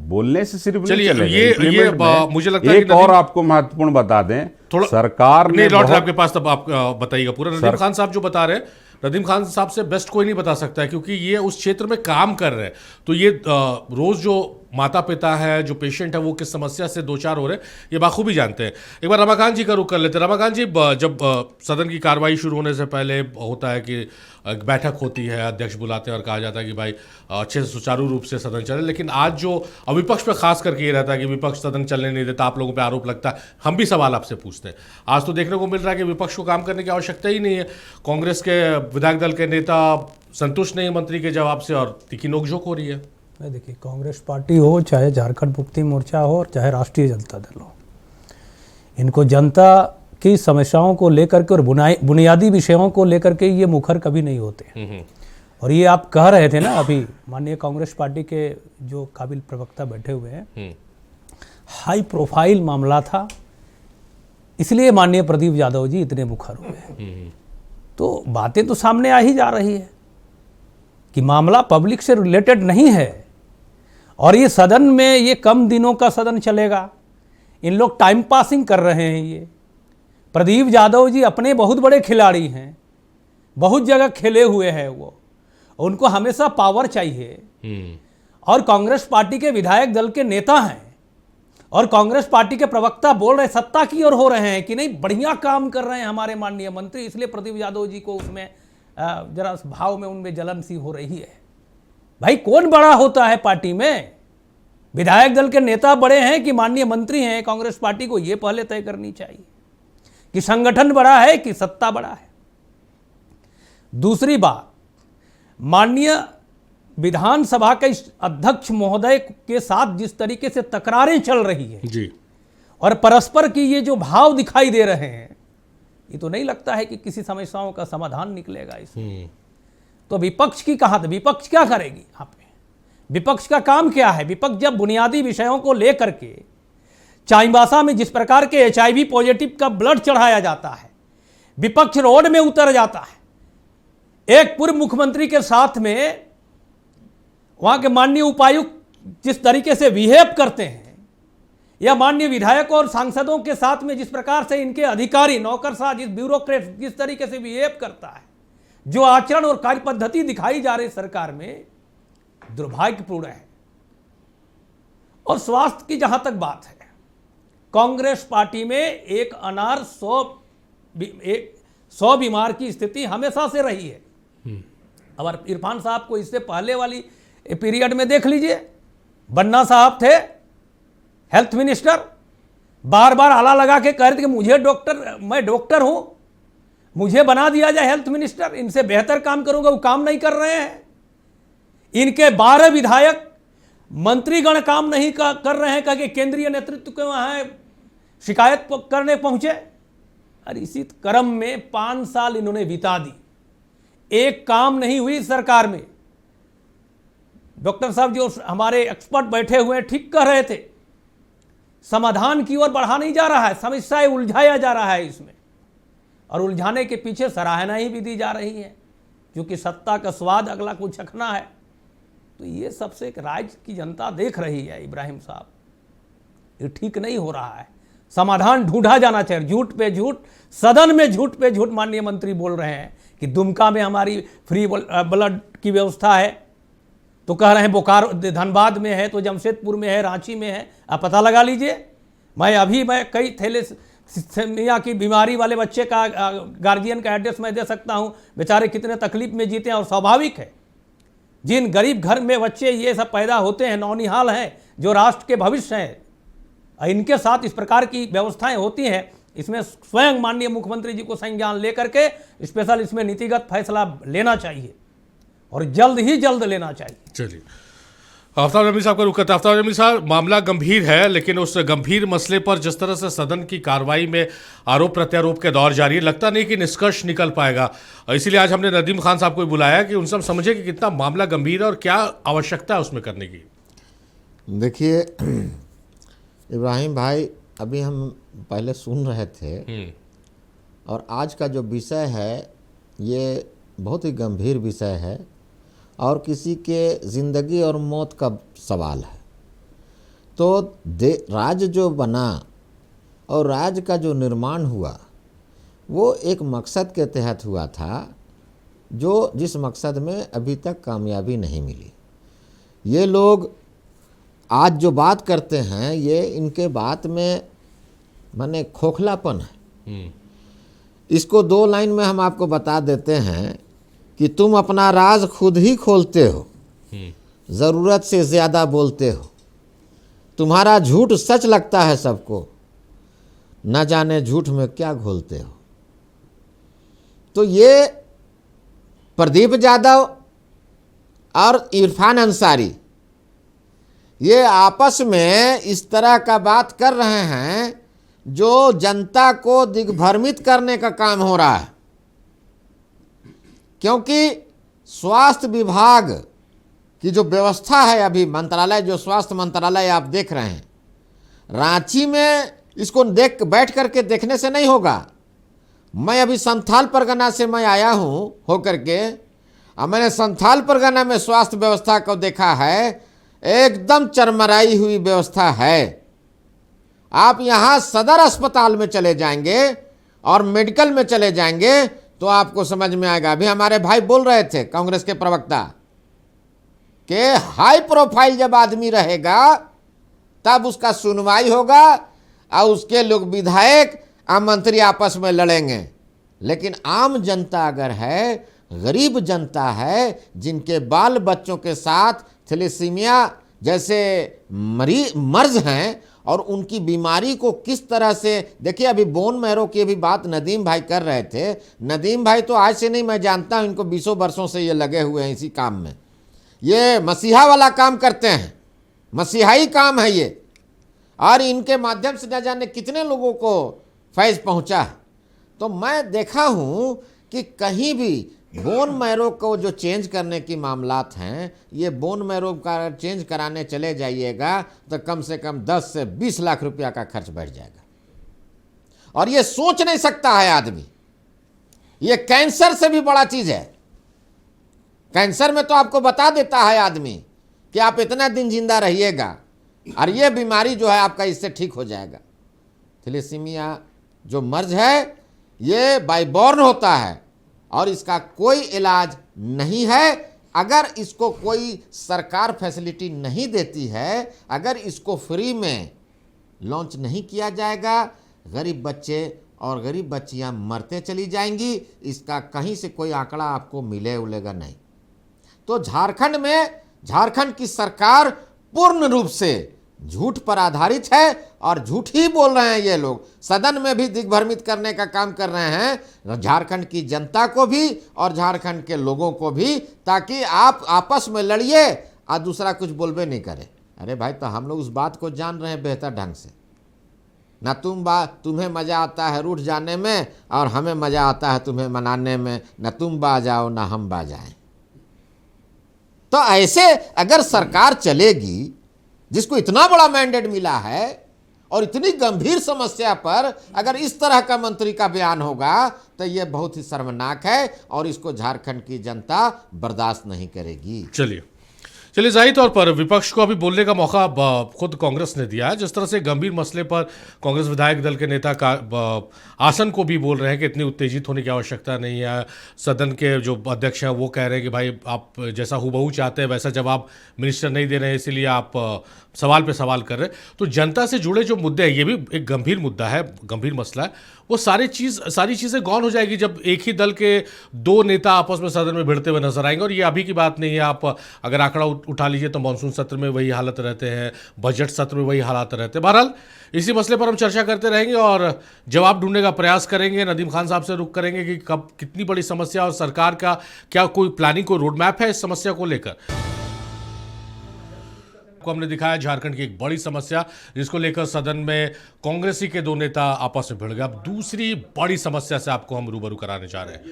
बोलने से सिर्फ नहीं चलेगा। ये मुझे लगता है एक और आपको महत्वपूर्ण बता दें, थोड़ा सरकार ने लौट आपके पास, तब आप बताइएगा पूरा। नदीम खान साहब जो बता रहे हैं, नदीम खान साहब से बेस्ट कोई नहीं बता सकता है, क्योंकि ये उस क्षेत्र में काम कर रहे हैं। तो ये रोज जो माता पिता है, जो पेशेंट है, वो किस समस्या से दो चार हो रहे हैं, ये बाखूबी जानते हैं। एक बार रमाकांत जी का रुख कर लेते हैं। रमाकांत जी, जब सदन की कार्रवाई शुरू होने से पहले होता है कि एक बैठक होती है, अध्यक्ष बुलाते हैं और कहा जाता है कि भाई अच्छे से सुचारू रूप से सदन चले, लेकिन आज जो विपक्ष पर खास करके ये रहता है कि विपक्ष सदन चलने नहीं देता, आप लोगों पे आरोप लगता है, हम भी सवाल आपसे पूछते हैं। आज तो देखने को मिल रहा है कि विपक्ष को काम करने की आवश्यकता ही नहीं है, कांग्रेस के विधायक दल के नेता संतुष्ट नहीं मंत्री के जवाब से और तीखी नोकझोंक हो रही है। देखिए, कांग्रेस पार्टी हो, चाहे झारखंड मुक्ति मोर्चा हो, और चाहे राष्ट्रीय जनता दल हो, इनको जनता की समस्याओं को लेकर के और बुनियादी विषयों को लेकर के ये मुखर कभी नहीं होते। और ये आप कह रहे थे ना अभी, माननीय कांग्रेस पार्टी के जो काबिल प्रवक्ता बैठे हुए हैं, हाई प्रोफाइल मामला था, इसलिए माननीय प्रदीप यादव जी इतने मुखर हुए। तो बातें तो सामने आ ही जा रही है कि मामला पब्लिक से रिलेटेड नहीं है, और ये सदन में ये कम दिनों का सदन चलेगा, इन लोग टाइम पासिंग कर रहे हैं। ये प्रदीप यादव जी अपने बहुत बड़े खिलाड़ी हैं, बहुत जगह खेले हुए हैं, वो उनको हमेशा पावर चाहिए, और कांग्रेस पार्टी के विधायक दल के नेता हैं, और कांग्रेस पार्टी के प्रवक्ता बोल रहे सत्ता की ओर हो रहे हैं कि नहीं बढ़िया काम कर रहे हैं हमारे माननीय मंत्री, इसलिए प्रदीप यादव जी को उसमें जरा भाव में उनमें जलन सी हो रही है। भाई कौन बड़ा होता है पार्टी में? विधायक दल के नेता बड़े हैं कि माननीय मंत्री हैं? कांग्रेस पार्टी को यह पहले तय करनी चाहिए कि संगठन बड़ा है कि सत्ता बड़ा है। दूसरी बात, माननीय विधानसभा के अध्यक्ष महोदय के साथ जिस तरीके से तकरारें चल रही है जी, और परस्पर की ये जो भाव दिखाई दे रहे हैं, ये तो नहीं लगता है कि किसी समस्याओं का समाधान निकलेगा इसमें। तो विपक्ष की कहां, तो विपक्ष क्या करेगी यहाँ पे? विपक्ष का काम क्या है? विपक्ष जब बुनियादी विषयों को लेकर के चाईबासा में जिस प्रकार के HIV पॉजिटिव का ब्लड चढ़ाया जाता है, विपक्ष रोड में उतर जाता है। एक पूर्व मुख्यमंत्री के साथ में वहां के माननीय उपायुक्त जिस तरीके से बिहेव करते हैं, या माननीय विधायकों और सांसदों के साथ में जिस प्रकार से इनके अधिकारी नौकरशाह, जिस ब्यूरोक्रेट जिस तरीके से बिहेव करता है, जो आचरण और कार्य पद्धति दिखाई जा रही सरकार में, दुर्भाग्यपूर्ण है। और स्वास्थ्य की जहां तक बात है, कांग्रेस पार्टी में एक अनार 100 बीमार की स्थिति हमेशा से रही है। अब इरफान साहब को इससे पहले वाली पीरियड में देख लीजिए, बन्ना साहब थे हेल्थ मिनिस्टर, बार बार आला लगा के कह रहे थे कि मैं डॉक्टर हूं, मुझे बना दिया जाए हेल्थ मिनिस्टर, इनसे बेहतर काम करूंगा। वो काम नहीं कर रहे हैं। इनके 12 विधायक मंत्रीगण काम नहीं कर रहे हैं, कह के केंद्रीय नेतृत्व के वहां शिकायत करने पहुंचे। और इसी क्रम में 5 साल इन्होंने बिता दी, एक काम नहीं हुई सरकार में। डॉक्टर साहब जो हमारे एक्सपर्ट बैठे हुए हैं ठीक कह रहे थे, समाधान की ओर बढ़ा नहीं जा रहा है, समस्याएं उलझाया जा रहा है इसमें, और उलझाने के पीछे सराहना ही भी दी जा रही है, क्योंकि सत्ता का स्वाद अगला को चखना है। तो ये सबसे एक राज्य की जनता देख रही है इब्राहिम साहब, ये ठीक नहीं हो रहा है, समाधान ढूंढा जाना चाहिए। झूठ पे झूठ, सदन में झूठ पे झूठ माननीय मंत्री बोल रहे हैं कि दुमका में हमारी फ्री ब्लड की व्यवस्था है, तो कह रहे हैं बोकारो धनबाद में है, तो जमशेदपुर में है, रांची में है, आप पता लगा लीजिए। मैं कई थैलेसीमिया की बीमारी वाले बच्चे का गार्जियन का एड्रेस मैं दे सकता हूं, बेचारे कितने तकलीफ में जीते हैं। और स्वाभाविक है, जिन गरीब घर में बच्चे ये सब पैदा होते हैं, नौनिहाल हैं, जो राष्ट्र के भविष्य हैं, इनके साथ इस प्रकार की व्यवस्थाएं होती हैं। इसमें स्वयं माननीय मुख्यमंत्री जी को संज्ञान लेकर के स्पेशल इसमें नीतिगत फैसला लेना चाहिए, और जल्द ही जल्द लेना चाहिए। चलिए, आफ्ताब जमील साहब का रुख करते हैं। आफ्ताब जमील साहब, मामला गंभीर है, लेकिन उस गंभीर मसले पर जिस तरह से सदन की कार्रवाई में आरोप प्रत्यारोप के दौर जारी है, लगता नहीं कि निष्कर्ष निकल पाएगा। इसीलिए आज हमने नदीम खान साहब को बुलाया कि उनसे हम समझे कि कितना मामला गंभीर है और क्या आवश्यकता है उसमें करने की। देखिए इब्राहिम भाई, अभी हम पहले सुन रहे थे, और आज का जो विषय है ये बहुत ही गंभीर विषय है, और किसी के ज़िंदगी और मौत का सवाल है। तो राज्य जो बना और राज्य का जो निर्माण हुआ, वो एक मकसद के तहत हुआ था, जिस मकसद में अभी तक कामयाबी नहीं मिली। ये लोग आज जो बात करते हैं ये इनके बात में माने खोखलापन है। इसको 2 लाइन में हम आपको बता देते हैं कि तुम अपना राज खुद ही खोलते हो, ज़रूरत से ज़्यादा बोलते हो, तुम्हारा झूठ सच लगता है सबको, न जाने झूठ में क्या घोलते हो। तो ये प्रदीप यादव और इरफान अंसारी ये आपस में इस तरह का बात कर रहे हैं जो जनता को दिग्भ्रमित करने का काम हो रहा है। क्योंकि स्वास्थ्य विभाग की जो व्यवस्था है, अभी मंत्रालय जो स्वास्थ्य मंत्रालय आप देख रहे हैं, रांची में इसको बैठ करके देखने से नहीं होगा। मैं अभी संथाल परगना से मैं आया हूँ होकर के, और मैंने संथाल परगना में स्वास्थ्य व्यवस्था को देखा है, एकदम चरमराई हुई व्यवस्था है। आप यहाँ सदर अस्पताल में चले जाएंगे और मेडिकल में चले जाएंगे तो आपको समझ में आएगा। अभी हमारे भाई बोल रहे थे कांग्रेस के प्रवक्ता कि हाई प्रोफाइल जब आदमी रहेगा तब उसका सुनवाई होगा और उसके लोग विधायक और मंत्री आपस में लड़ेंगे। लेकिन आम जनता अगर है, गरीब जनता है, जिनके बाल बच्चों के साथ थैलेसीमिया जैसे मर्ज हैं और उनकी बीमारी को किस तरह से, देखिए अभी बोन मैरो की भी बात नदीम भाई कर रहे थे। नदीम भाई तो आज से नहीं, मैं जानता हूं इनको 20 वर्षों से ये लगे हुए हैं इसी काम में। ये मसीहा वाला काम करते हैं, मसीहाई काम है ये, और इनके माध्यम से न जाने कितने लोगों को फैज़ पहुंचा है। तो मैं देखा हूं कि कहीं भी बोन मैरो को जो चेंज करने की मामलात हैं, ये बोन मैरो का चेंज कराने चले जाइएगा तो कम से कम 10 से 20 लाख रुपया का खर्च बढ़ जाएगा। और ये सोच नहीं सकता है आदमी, ये कैंसर से भी बड़ा चीज़ है। कैंसर में तो आपको बता देता है आदमी कि आप इतना दिन जिंदा रहिएगा और ये बीमारी जो है आपका इससे ठीक हो जाएगा। थैलेसीमिया जो मर्ज है ये बाइबॉर्न होता है और इसका कोई इलाज नहीं है। अगर इसको कोई सरकार फैसिलिटी नहीं देती है, अगर इसको फ्री में लॉन्च नहीं किया जाएगा, गरीब बच्चे और गरीब बच्चियां मरते चली जाएंगी। इसका कहीं से कोई आंकड़ा आपको मिलेगा नहीं। तो झारखंड की सरकार पूर्ण रूप से झूठ पर आधारित है और झूठ ही बोल रहे हैं ये लोग। सदन में भी दिग्भ्रमित करने का काम कर रहे हैं झारखंड की जनता को भी और झारखंड के लोगों को भी, ताकि आप आपस में लड़िए और दूसरा कुछ बोलबे नहीं करे। अरे भाई, तो हम लोग उस बात को जान रहे हैं बेहतर ढंग से। ना तुम्हें मज़ा आता है रूठ जाने में और हमें मज़ा आता है तुम्हें मनाने में। ना तुम बाजाओ ना हम बाजाएं। तो ऐसे अगर सरकार चलेगी जिसको इतना बड़ा मैंडेट मिला है और इतनी गंभीर समस्या पर अगर इस तरह का मंत्री का बयान होगा तो यह बहुत ही शर्मनाक है और इसको झारखंड की जनता बर्दाश्त नहीं करेगी। चलिए जाहिर तौर पर विपक्ष को अभी बोलने का मौका खुद कांग्रेस ने दिया है। जिस तरह से गंभीर मसले पर कांग्रेस विधायक दल के नेता का आसन को भी बोल रहे हैं कि इतनी उत्तेजित होने की आवश्यकता नहीं है। सदन के जो अध्यक्ष हैं वो कह रहे हैं कि भाई आप जैसा हूबहू चाहते हैं वैसा जवाब मिनिस्टर नहीं दे रहे हैं, इसीलिए आप सवाल पे सवाल कर रहे हैं। तो जनता से जुड़े जो मुद्दे हैं, ये भी एक गंभीर मुद्दा है, गंभीर मसला है। वो सारी चीज़ें गौन हो जाएगी जब एक ही दल के 2 नेता आपस में सदन में भिड़ते हुए नजर आएंगे। और ये अभी की बात नहीं है। आप अगर आंकड़ा उठा लीजिए तो मानसून सत्र में वही हालत रहते हैं, बजट सत्र में वही हालात रहते हैं। बहरहाल इसी मसले पर हम चर्चा करते रहेंगे और जवाब ढूंढने का प्रयास करेंगे। नदीम खान साहब से रुख करेंगे कि कब कितनी बड़ी समस्या और सरकार का क्या कोई प्लानिंग, कोई रोड मैप है इस समस्या को लेकर। को हमने दिखाया झारखंड की एक बड़ी समस्या जिसको लेकर सदन में कांग्रेसी के 2 नेता आपस में भिड़ गए। अब दूसरी बड़ी समस्या से आपको हम रूबरू कराने जा रहे हैं।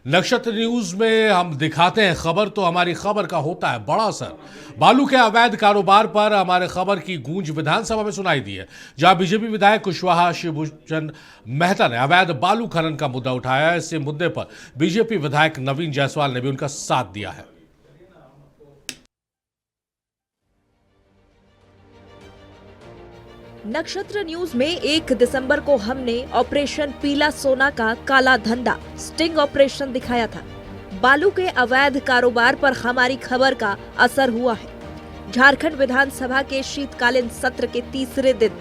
नक्षत्र न्यूज में हम दिखाते हैं खबर, तो हमारी खबर का होता है बड़ा असर। बालू के अवैध कारोबार पर हमारे खबर की गूंज विधानसभा में सुनाई दी है, जहां बीजेपी विधायक कुशवाहा शिवभूषण मेहता ने अवैध बालू खनन का मुद्दा उठाया है। इस मुद्दे पर बीजेपी विधायक नवीन जायसवाल ने भी उनका साथ दिया है। नक्षत्र न्यूज में 1 दिसंबर को हमने ऑपरेशन पीला सोना का काला धंधा स्टिंग ऑपरेशन दिखाया था। बालू के अवैध कारोबार पर हमारी खबर का असर हुआ है। झारखंड विधानसभा के शीतकालीन सत्र के तीसरे दिन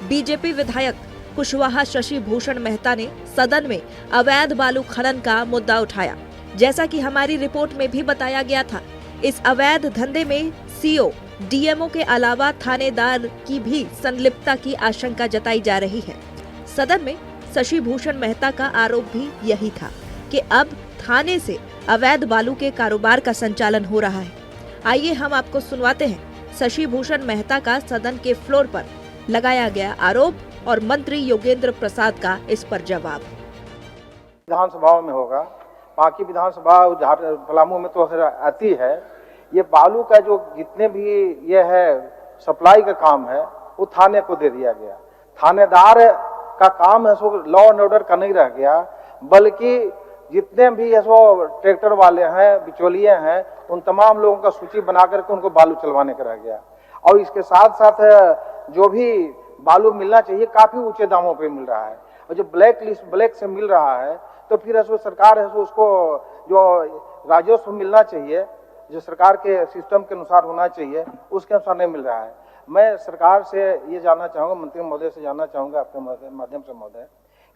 बीजेपी विधायक कुशवाहा शशि भूषण मेहता ने सदन में अवैध बालू खनन का मुद्दा उठाया। जैसा कि हमारी रिपोर्ट में भी बताया गया था, इस अवैध धंधे में सीओ, डीएमओ के अलावा थानेदार की भी संलिप्तता की आशंका जताई जा रही है। सदन में शशि भूषण मेहता का आरोप भी यही था कि अब थाने से अवैध बालू के कारोबार का संचालन हो रहा है। आइए हम आपको सुनवाते हैं शशि भूषण मेहता का सदन के फ्लोर पर लगाया गया आरोप और मंत्री योगेंद्र प्रसाद का इस पर जवाब। विधानसभाओं में होगा, बाकी विधानसभा पलामू में तो आती है। ये बालू का जो जितने भी ये है सप्लाई का काम है वो थाने को दे दिया गया। थानेदार का काम है सो लॉ एंड ऑर्डर का नहीं रह गया, बल्कि जितने भी है सो ट्रैक्टर वाले हैं, बिचौलिए हैं, उन तमाम लोगों का सूची बना करके उनको बालू चलवाने का रह गया। और इसके साथ साथ जो भी बालू मिलना चाहिए काफी ऊंचे दामों पे मिल रहा है, और जो ब्लैक से मिल रहा है तो फिर है सो सरकार है सो उसको जो राजस्व मिलना चाहिए, जो सरकार के सिस्टम के अनुसार होना चाहिए, उसके अनुसार नहीं मिल रहा है। मैं सरकार से ये जानना चाहूँगा, मंत्री महोदय से जानना चाहूँगा आपके माध्यम से महोदय,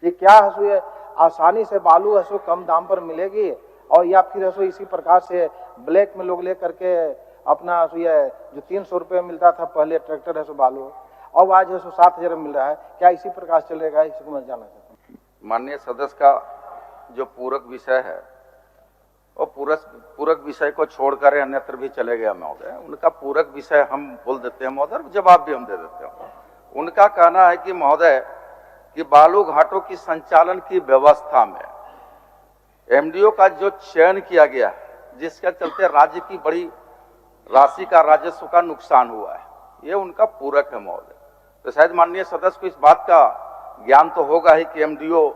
ये क्या है सो ये आसानी से बालू है सो कम दाम पर मिलेगी, और या फिर है सो इसी प्रकार से ब्लैक में लोग ले करके अपना सो ये जो 300 रुपये मिलता था पहले ट्रैक्टर है सो बालू, अब आज है सो 7,000 मिल रहा है, क्या इसी प्रकार चलेगा? इसको मैं जानना चाहता हूँ। माननीय सदस्य का जो पूरक विषय है वो पूरक विषय को छोड़कर अन्यत्र भी चले गया महोदय। उनका पूरक विषय हम बोल देते हैं महोदय, जवाब भी हम दे देते हैं। उनका कहना है कि महोदय कि बालू घाटों की संचालन की व्यवस्था में एमडीओ का जो चयन किया गया है, जिसके चलते राज्य की बड़ी राशि का राजस्व का नुकसान हुआ है, ये उनका पूरक है महोदय। तो शायद माननीय सदस्य को इस बात का ज्ञान तो होगा ही कि एमडीओ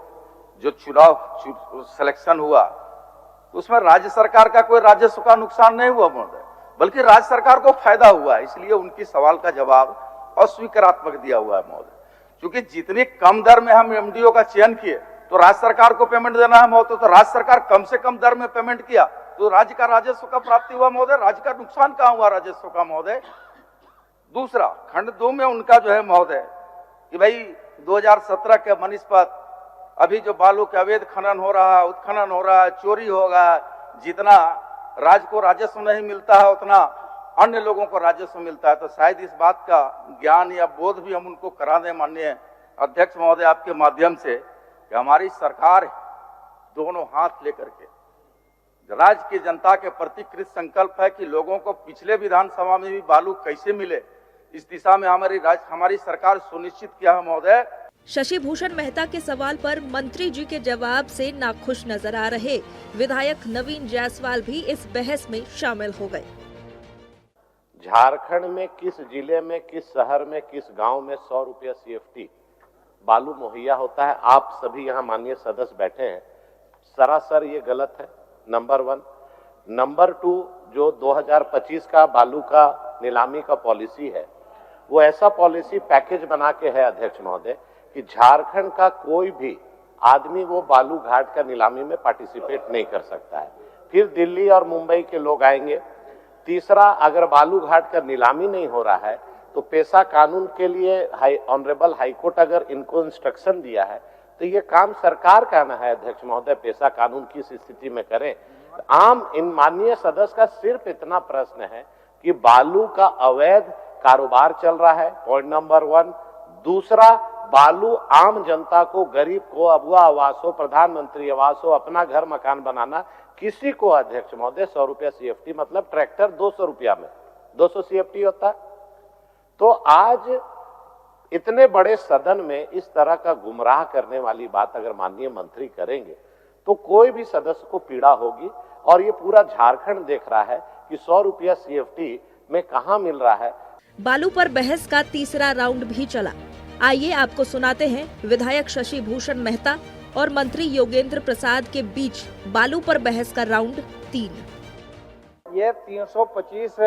जो चुनाव सिलेक्शन हुआ तो उसमें राज्य सरकार का कोई राजस्व का नुकसान नहीं हुआ महोदय, बल्कि राज्य सरकार को फायदा हुआ है। इसलिए उनकी सवाल का जवाब अस्वीकारात्मक दिया हुआ है महोदय। क्योंकि जितनी कम दर में हम एमडीओ का चयन किए तो राज्य सरकार को पेमेंट देना है महोदय, तो राज्य सरकार कम से कम दर में पेमेंट किया तो राज्य का राजस्व का प्राप्ति हुआ महोदय, राज्य का नुकसान कहाँ हुआ राजस्व का महोदय। दूसरा खंड 2 में उनका जो है महोदय कि भाई 2017 के बनिस्पत अभी जो बालू के अवैध खनन हो रहा है, उत्खनन हो रहा है, चोरी हो रहा है, जितना राज्य को राजस्व नहीं मिलता है उतना अन्य लोगों को राजस्व मिलता है। तो शायद इस बात का ज्ञान या बोध भी हम उनको करा दें माननीय अध्यक्ष महोदय आपके माध्यम से कि हमारी सरकार दोनों हाथ लेकर के राज्य की जनता के प्रति कृत संकल्प है कि लोगों को पिछले विधानसभा में भी बालू कैसे मिले, इस दिशा में हमारी सरकार सुनिश्चित किया है महोदय। शशि भूषण मेहता के सवाल पर मंत्री जी के जवाब से नाखुश नजर आ रहे विधायक नवीन जायसवाल भी इस बहस में शामिल हो गए। झारखंड में किस जिले में, किस शहर में, किस गांव में 100 रुपया CFT बालू मुहैया होता है? आप सभी यहाँ माननीय सदस्य बैठे हैं, सरासर ये गलत है, नंबर 1। नंबर 2, जो 2025 का बालू का नीलामी का पॉलिसी है, वो ऐसा पॉलिसी पैकेज बना के है अध्यक्ष महोदय कि झारखंड का कोई भी आदमी वो बालू घाट का नीलामी में पार्टिसिपेट नहीं कर सकता है। फिर दिल्ली और मुंबई के लोग आएंगे। तीसरा, अगर बालू घाट का नीलामी नहीं हो रहा है तो पेशा कानून के लिए ऑनरेबल हाईकोर्ट अगर इनको इंस्ट्रक्शन दिया है तो ये काम सरकार का ना है अध्यक्ष महोदय, पेशा कानून किस स्थिति में करें। आम इन माननीय सदस्य का सिर्फ इतना प्रश्न है कि बालू का अवैध कारोबार चल रहा है, पॉइंट नंबर 1। दूसरा, बालू आम जनता को, गरीब को, अगुआ आवास हो, प्रधानमंत्री आवास हो, अपना घर मकान बनाना, किसी को अध्यक्ष महोदय 100 रुपया CFT, मतलब ट्रैक्टर 200 रुपया में 200 CFT होता है। तो आज इतने बड़े सदन में इस तरह का गुमराह करने वाली बात अगर माननीय मंत्री करेंगे तो कोई भी सदस्य को पीड़ा होगी, और ये पूरा झारखंड देख रहा है कि 100 रुपया CFT में कहां मिल रहा है। बालू पर बहस का तीसरा राउंड भी चला। आइए आपको सुनाते हैं विधायक शशि भूषण मेहता और मंत्री योगेंद्र प्रसाद के बीच बालू पर बहस का राउंड 3। ये 325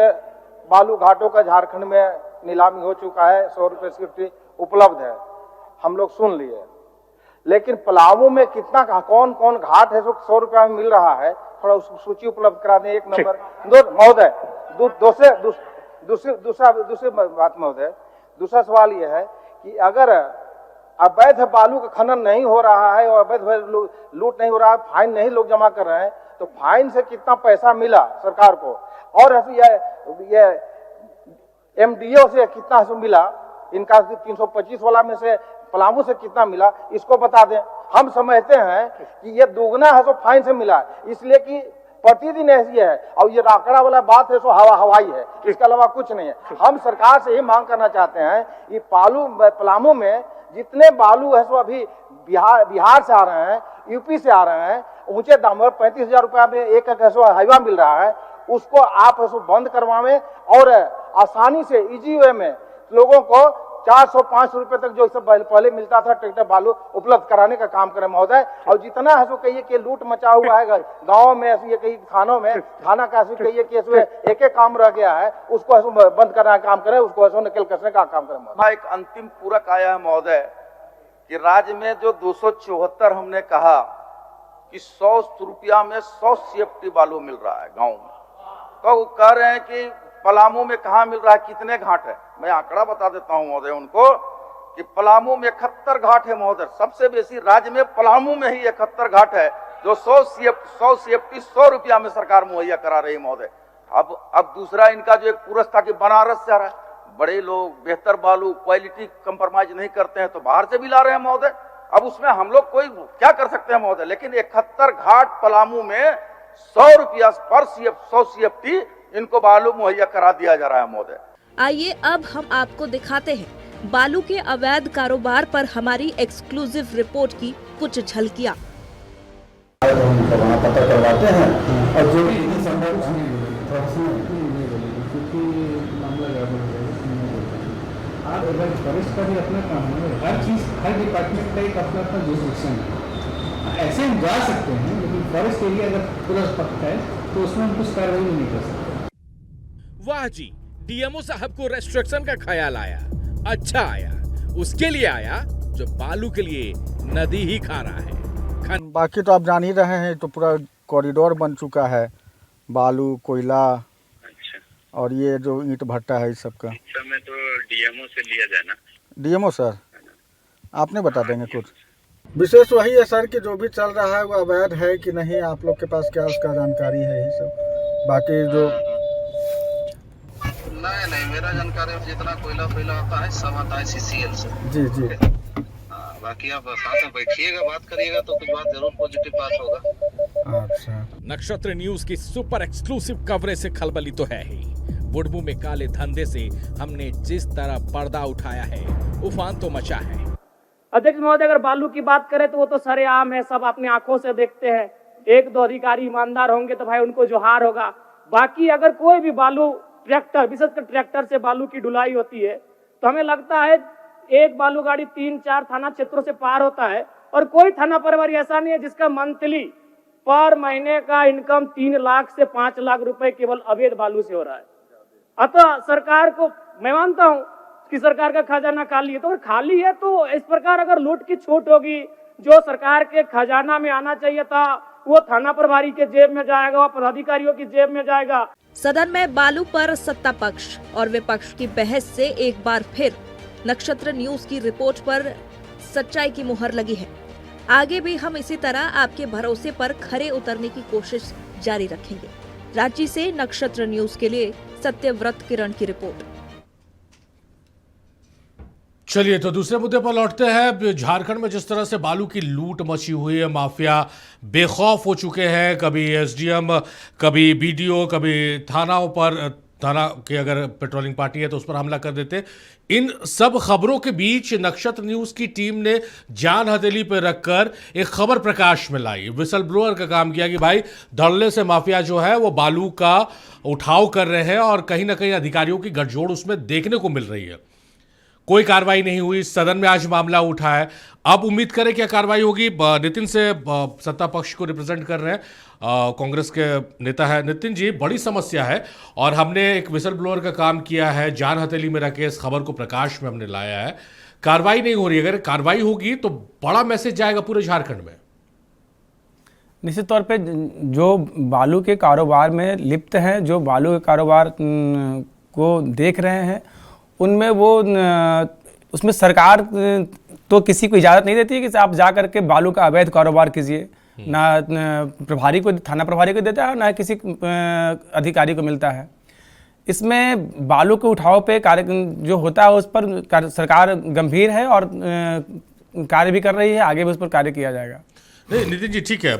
बालू घाटों का झारखंड में नीलामी हो चुका है, 100 रुपये CFT उपलब्ध है, हम लोग सुन लिए। लेकिन पलामू में कितना, कौन कौन घाट है जो 100 रुपया में मिल रहा है, थोड़ा सूची उपलब्ध करा दें। 1 नंबर। 2 महोदय, दूसरी बात महोदय, दूसरा सवाल यह है कि अगर अवैध बालू का खनन नहीं हो रहा है और अवैध लूट नहीं हो रहा है, फाइन नहीं लोग जमा कर रहे हैं, तो फाइन से कितना पैसा मिला सरकार को, और ये एमडीओ से कितना मिला, इनका 325 वाला में से पलामू से कितना मिला, इसको बता दें। हम समझते हैं कि ये दोगुना है तो फाइन से मिला, इसलिए कि प्रतिदिन ऐसी है, और ये आंकड़ा वाला बात है सो हवाई है, इसके अलावा कुछ नहीं है। हम सरकार से ही मांग करना चाहते हैं कि पलामू में जितने बालू है सो अभी बिहार से आ रहे हैं, यूपी से आ रहे हैं, ऊंचे दाम पर 35,000 रुपया में एक हाईवा मिल रहा है, उसको आप बंद करवाएं और आसानी से इजी वे में लोगों को 400-500 रुपए तक जो सब पहले मिलता था ट्रैक्टर बालू उपलब्ध कराने का काम करें महोदय। और जितना है सो कहिए कि लूट मचा हुआ है गाँव में, ये कहीं थानों में, थाना का कहिए कि एक काम रह गया है, उसको बंद करने का काम करें, उसको नकल कसने का काम करें। एक अंतिम पूरक आया है महोदय कि राज्य में जो 274 हमने कहा कि 100 रुपया में 100 CFT बालू मिल रहा है गाँव में, तो वो कह रहे हैं कि पलामू में कहाँ मिल रहा है, कितने घाट है। मैं आंकड़ा बता देता हूं महोदय उनको कि पलामू में 71 घाट है महोदय, सबसे बेसी राज्य में पलामू में ही 71 घाट है, जो 100 CFT 100 रुपया में सरकार मुहैया करा रही है महोदय। अब दूसरा इनका जो एक पूरस था कि बनारस से आ रहा है, बड़े लोग बेहतर बालू क्वालिटी कंप्रोमाइज नहीं करते हैं तो बाहर से भी ला रहे हैं महोदय। अब उसमें हम लोग कोई क्या कर सकते हैं महोदय, लेकिन 71 घाट पलामू में 100 रुपया पर 100 CFT इनको बालू मुहैया करा दिया जा रहा है महोदय। आइए अब हम आपको दिखाते हैं बालू के अवैध कारोबार पर हमारी एक्सक्लूसिव रिपोर्ट की कुछ झलकियां। वहाँ पता करवाते हैं और जो भी फॉरेस्ट का भी अपना काम है, हर चीज हर डिपार्टमेंट का एक अपना अपना जुरिडिक्शन है। ऐसे हम जा सकते हैं, लेकिन फॉरेस्ट एरिया अगर पूरा पक्का है तो उसमें हम कुछ कार्रवाई नहीं कर सकते। वाह जी, डीएमओ साहब को रेस्ट्रिक्शन का ख्याल आया। अच्छा आया, उसके लिए आया जो बालू के लिए नदी ही खा रहा है। बाकी तो आप जान ही रहे हैं, तो पूरा कॉरिडोर बन चुका है, बालू कोयला और ये जो ईंट भट्टा है इस सब का। इस समय तो डीएमओ से लिया जाए ना। डीएमओ सर आपने बता देंगे कुछ विशेष? वही है सर कि जो भी चल रहा है वो अवैध है कि नहीं, आप लोग के पास क्या उसका जानकारी है, यही सब। बाकी जो नहीं मेरा जानकारी जितना कोयला होता है सब आता है CCL से। जी जी। बाकी आप साथ में बैठिएगा, बात करिएगा तो कुछ बात जरूर पॉजिटिव बात होगा। अच्छा। नक्षत्र न्यूज की सुपर एक्सक्लूसिव कवरेज से खलबली तो है ही, बुडबू में काले धंधे से हमने जिस तरह पर्दा उठाया है, उफान तो मचा है। अध्यक्ष महोदय, अगर बालू की बात करें तो वो तो सरेआम है, सब अपनी आंखों से देखते हैं। एक दो अधिकारी ईमानदार होंगे तो भाई उनको जोहार होगा। बाकी अगर कोई भी बालू ट्रैक्टर, विशेषकर ट्रैक्टर से बालू की ढुलाई होती है तो हमें लगता है एक बालू गाड़ी 3-4 थाना क्षेत्रों से पार होता है, और कोई थाना प्रभारी ऐसा नहीं है जिसका मंथली पर महीने का इनकम 3 लाख से 5 लाख रुपए केवल अवैध बालू से हो रहा है। अतः सरकार को मैं मानता हूं कि सरकार का खजाना खाली है, तो अगर खाली है तो इस प्रकार अगर लूट की छूट होगी, जो सरकार के खजाना में आना चाहिए था वो थाना प्रभारी के जेब में जाएगा, पदाधिकारियों की जेब में जाएगा। सदन में बालू पर सत्ता पक्ष और विपक्ष की बहस से एक बार फिर नक्षत्र न्यूज की रिपोर्ट पर सच्चाई की मुहर लगी है। आगे भी हम इसी तरह आपके भरोसे पर खरे उतरने की कोशिश जारी रखेंगे। रांची से नक्षत्र न्यूज के लिए सत्यव्रत किरण की रिपोर्ट। चलिए तो दूसरे मुद्दे पर लौटते हैं। झारखंड में जिस तरह से बालू की लूट मची हुई है, माफिया बेखौफ हो चुके हैं, कभी एसडीएम, कभी बीडीओ, कभी थाना की अगर पेट्रोलिंग पार्टी है तो उस पर हमला कर देते। इन सब खबरों के बीच नक्षत्र न्यूज की टीम ने जान हथेली पर रखकर एक खबर प्रकाश में लाई, विसल ब्लोअर का काम किया कि भाई धड़ल्ले से माफिया जो है वो बालू का उठाव कर रहे हैं और कहीं ना कहीं अधिकारियों की गठजोड़ उसमें देखने को मिल रही है। कोई कार्रवाई नहीं हुई, सदन में आज मामला उठा है। अब उम्मीद करें क्या कार्रवाई होगी। नितिन से सत्ता पक्ष को रिप्रेजेंट कर रहे हैं, कांग्रेस के नेता है नितिन जी। बड़ी समस्या है और हमने एक विसल ब्लोअर का काम किया है, जान हथेली में रख के इस खबर को प्रकाश में हमने लाया है। कार्रवाई नहीं हो रही, अगर कार्रवाई होगी तो बड़ा मैसेज जाएगा पूरे झारखंड में। निश्चित तौर पे जो बालू के कारोबार में लिप्त हैं, जो बालू के कारोबार को देख रहे हैं उनमें वो उसमें सरकार तो किसी को इजाज़त नहीं देती है कि आप जा करके बालू का अवैध कारोबार कीजिए। ना प्रभारी को, थाना प्रभारी को देता है, ना किसी अधिकारी को मिलता है। इसमें बालू के उठाव पे कार्य जो होता है उस पर सरकार गंभीर है और कार्य भी कर रही है, आगे भी उस पर कार्य किया जाएगा। नहीं नितिन जी, ठीक है,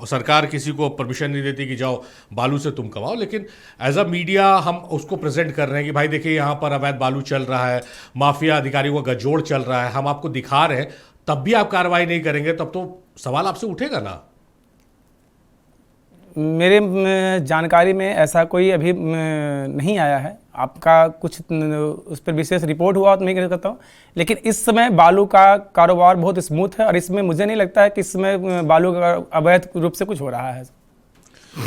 सरकार किसी को परमिशन नहीं देती कि जाओ बालू से तुम कमाओ, लेकिन एज अ मीडिया हम उसको प्रेजेंट कर रहे हैं कि भाई देखिए यहाँ पर अवैध बालू चल रहा है, माफिया अधिकारियों का गठजोड़ चल रहा है, हम आपको दिखा रहे हैं, तब भी आप कार्रवाई नहीं करेंगे, तब तो सवाल आपसे उठेगा ना। मेरे जानकारी में ऐसा कोई अभी नहीं आया है। आपका कुछ उस पर विशेष रिपोर्ट हुआ तो मैं कह सकता हूँ, लेकिन इस समय बालू का कारोबार बहुत स्मूथ है और इसमें मुझे नहीं लगता है कि इस समय बालू का अवैध रूप से कुछ हो रहा है।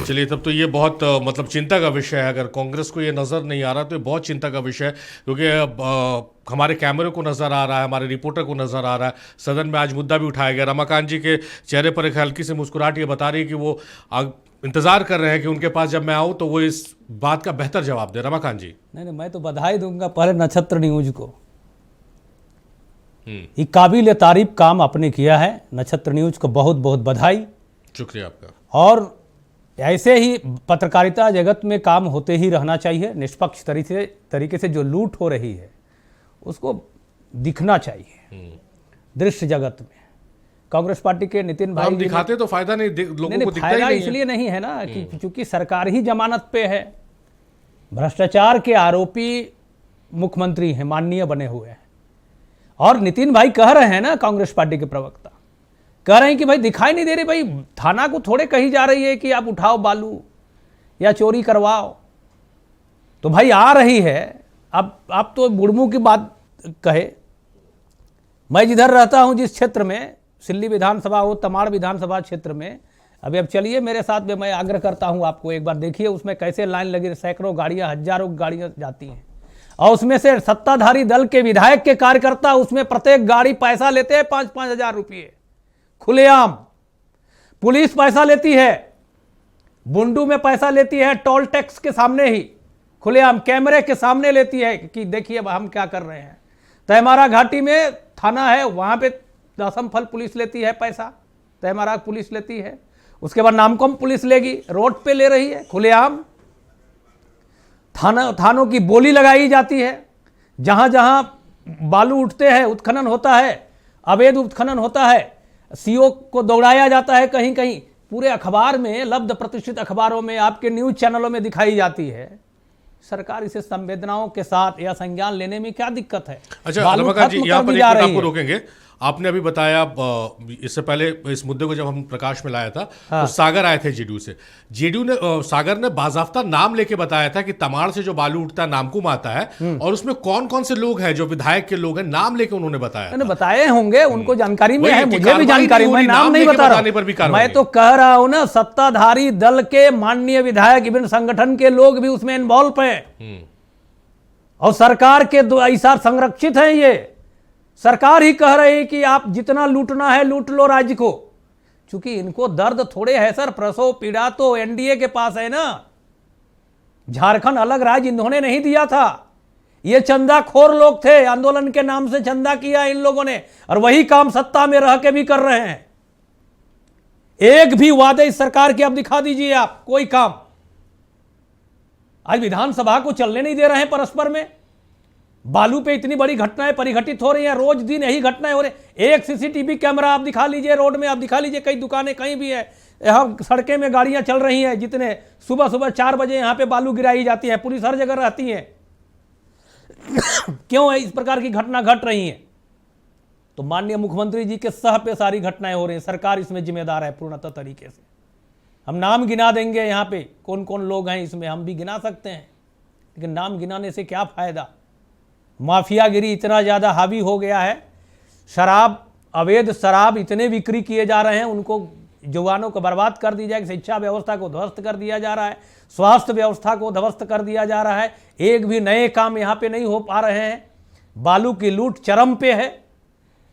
चलिए, तब तो ये बहुत मतलब चिंता का विषय है। अगर कांग्रेस को ये नज़र नहीं आ रहा तो ये बहुत चिंता का विषय है, क्योंकि हमारे कैमरे को नज़र आ रहा है, हमारे रिपोर्टर को नज़र आ रहा है, सदन में आज मुद्दा भी उठाया गया। रमाकांत जी के चेहरे पर एक हल्की सी मुस्कुराहट ये बता रही है कि वो इंतजार कर रहे हैं कि उनके पास जब मैं आऊं तो वो इस बात का बेहतर जवाब दे। रमाकांत जी। नहीं, मैं तो बधाई दूंगा पहले नक्षत्र न्यूज को, ये काबिल तारीफ काम आपने किया है। नक्षत्र न्यूज को बहुत बहुत बधाई, शुक्रिया आपका। और ऐसे ही पत्रकारिता जगत में काम होते ही रहना चाहिए। निष्पक्ष तरीके से जो लूट हो रही है उसको दिखना चाहिए दृश्य जगत में। कांग्रेस पार्टी के नितिन भाई दिखाते तो फायदा नहीं, लोगों को दिखता ही फायदा नहीं इसलिए नहीं है ना कि चूंकि सरकार ही जमानत पे है, भ्रष्टाचार के आरोपी मुख्यमंत्री हैं, माननीय बने हुए हैं। और नितिन भाई कह रहे हैं ना, कांग्रेस पार्टी के प्रवक्ता कह रहे हैं कि भाई दिखाई नहीं दे रही, भाई थाना को थोड़े कही जा रही है कि आप उठाओ बालू या चोरी करवाओ, तो भाई आ रही है। अब आप तो बुड़मू की बात कहे, मैं जिधर रहता हूं जिस क्षेत्र में, सिल्ली विधानसभा हो, तमाड़ विधानसभा क्षेत्र में, अभी अब चलिए मेरे साथ में, मैं आग्रह करता हूं आपको एक बार देखिए उसमें कैसे लाइन लगी, सैकड़ों गाड़ियां, हजारों गाड़ियां जाती हैं, और उसमें से सत्ताधारी दल के विधायक के कार्यकर्ता उसमें प्रत्येक गाड़ी पैसा लेते हैं 5-5 हजार रुपये खुलेआम। पुलिस पैसा लेती है, बुंडू में पैसा लेती है, टोल टैक्स के सामने ही खुलेआम कैमरे के सामने लेती है कि देखिए अब हम क्या कर रहे हैं। तैमारा घाटी में थाना है, वहां पे दसम फल पुलिस लेती है पैसा, तैमारा पुलिस लेती है, उसके बाद नामकम पुलिस लेगी, रोड पे ले रही है खुलेआम। थानों की बोली लगाई जाती है, जहां जहां बालू उठते हैं, उत्खनन होता है, अवैध उत्खनन होता है, सीओ को दौड़ाया जाता है कहीं कहीं, पूरे अखबार में, लब्ध प्रतिष्ठित अखबारों में, आपके न्यूज चैनलों में दिखाई जाती है। सरकार इसे संवेदनाओं के साथ या संज्ञान लेने में क्या दिक्कत है? अच्छा रमाकांत जी, यहाँ पर एक मिनट आपको रोकेंगे। आपने अभी बताया, इससे पहले इस मुद्दे को जब हम प्रकाश में लाया था, तो सागर आए थे जेडीयू से। जेडीयू ने, सागर ने बाजाफ्ता नाम लेके बताया था कि तमाड़ से जो बालू उठता है नामकुम आता है, और उसमें कौन कौन से लोग हैं जो विधायक के लोग हैं, नाम लेके उन्होंने बताया। बताए होंगे, उनको जानकारी में है, मुझे भी जानकारी, मैं नाम नहीं बता रहा, मैं तो कह रहा हूं ना, सत्ताधारी दल के माननीय विधायक, विभिन्न संगठन के लोग भी उसमें इन्वॉल्व हैं, और सरकार के ऐसा संरक्षित है। ये सरकार ही कह रही है कि आप जितना लूटना है लूट लो राज्य को, क्योंकि इनको दर्द थोड़े है सर, प्रसव पीड़ा तो एनडीए के पास है ना। झारखंड अलग राज्य इन्होंने नहीं दिया था, ये चंदाखोर लोग थे, आंदोलन के नाम से चंदा किया इन लोगों ने, और वही काम सत्ता में रह के भी कर रहे हैं। एक भी वादे इस सरकार के आप दिखा दीजिए, आप कोई काम। आज विधानसभा को चलने नहीं दे रहे हैं परस्पर में, बालू पे इतनी बड़ी घटनाएं परिघटित हो रही हैं, रोज दिन यही घटनाएं हो रही। एक सीसीटीवी कैमरा आप दिखा लीजिए, रोड में आप दिखा लीजिए, कई दुकानें कहीं भी है, यहाँ सड़कें में गाड़ियां चल रही हैं, जितने सुबह सुबह 4 बजे यहाँ पे बालू गिराई जाती है, पुलिस हर जगह रहती है। क्यों है इस प्रकार की घटना घट रही है? तो माननीय मुख्यमंत्री जी के सह पे सारी घटनाएं हो रही हैं, सरकार इसमें जिम्मेदार है पूर्णतः तरीके से। हम नाम गिना देंगे यहाँ पे कौन कौन लोग हैं इसमें, हम भी गिना सकते हैं, लेकिन नाम गिनाने से क्या फायदा? माफियागिरी इतना ज़्यादा हावी हो गया है, शराब, अवैध शराब इतने बिक्री किए जा रहे हैं, उनको जवानों को बर्बाद कर दी जाए, शिक्षा व्यवस्था को ध्वस्त कर दिया जा रहा है, स्वास्थ्य व्यवस्था को ध्वस्त कर दिया जा रहा है, एक भी नए काम यहाँ पे नहीं हो पा रहे हैं, बालू की लूट चरम पे है।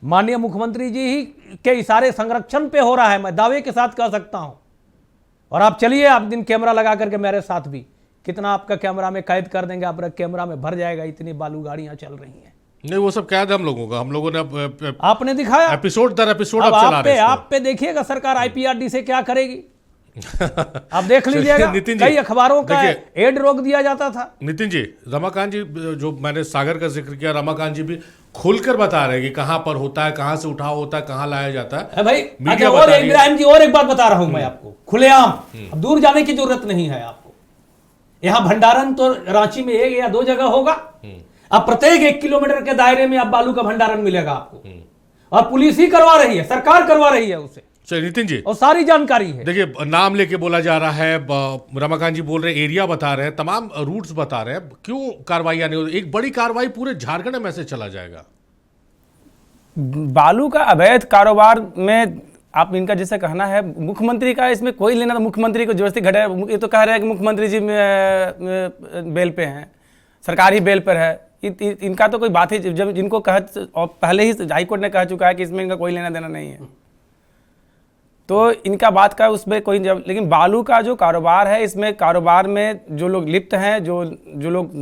माननीय मुख्यमंत्री जी ही के इशारे संरक्षण पे हो रहा है, मैं दावे के साथ कह सकता हूँ। और आप चलिए, आप दिन कैमरा लगा करके मेरे साथ भी कितना आपका कैमरा में कैद कर देंगे, आपका कैमरा में भर जाएगा, इतनी बालू गाड़ियां चल रही हैं। नहीं, वो सब कैद हम लोगों का, हम लोगों ने आपने दिखाया एपिसोड दर एपिसोड अब अब चला रहे हैं आप पे देखिएगा सरकार आईपीआरडी से क्या करेगी। आप देख लीजिएगा नितिन जी, कई अखबारों का देखिए, एड रोक दिया जाता था। नितिन जी, रमाकांत जी, जो मैंने सागर का जिक्र किया, रमाकांत जी भी खुलकर बता रहे हैं कि कहां पर होता है, कहां से उठाव होता है, कहां लाया जाता है। भाई मीडिया अच्छा, बता और रही है। इब्राहिम जी और एक बात बता रहा हूं मैं आपको खुलेआम, अब दूर जाने की जरूरत नहीं है आपको। यहां भंडारण तो रांची में 1 या 2 जगह होगा, अब प्रत्येक 1 किलोमीटर के दायरे में अब बालू का भंडारण मिलेगा आपको, और पुलिस ही करवा रही है, सरकार करवा रही है उसे। चलिए नितिन जी, और सारी जानकारी है। देखिए, नाम लेके बोला जा रहा है, रमाकांत जी बोल रहे हैं, एरिया बता रहे हैं, तमाम रूट्स बता रहे हैं, क्यों कार्रवाई नहीं हो रही? एक बड़ी कार्रवाई पूरे झारखंड में से चला जाएगा। बालू का अवैध कारोबार में आप इनका जैसे कहना है, मुख्यमंत्री का इसमें कोई लेना, तो मुख्यमंत्री को जबरदस्ती घटा, ये तो कह रहे हैं कि मुख्यमंत्री जी बेल पे हैं, सरकारी बेल पर है, इनका तो कोई बात ही, जब जिनको कह, और पहले ही हाईकोर्ट ने कह चुका है कि इसमें इनका कोई लेना देना नहीं है, तो इनका बात का उसमें कोई जब, लेकिन बालू का जो कारोबार है, इसमें कारोबार में जो लोग लिप्त हैं, जो लोग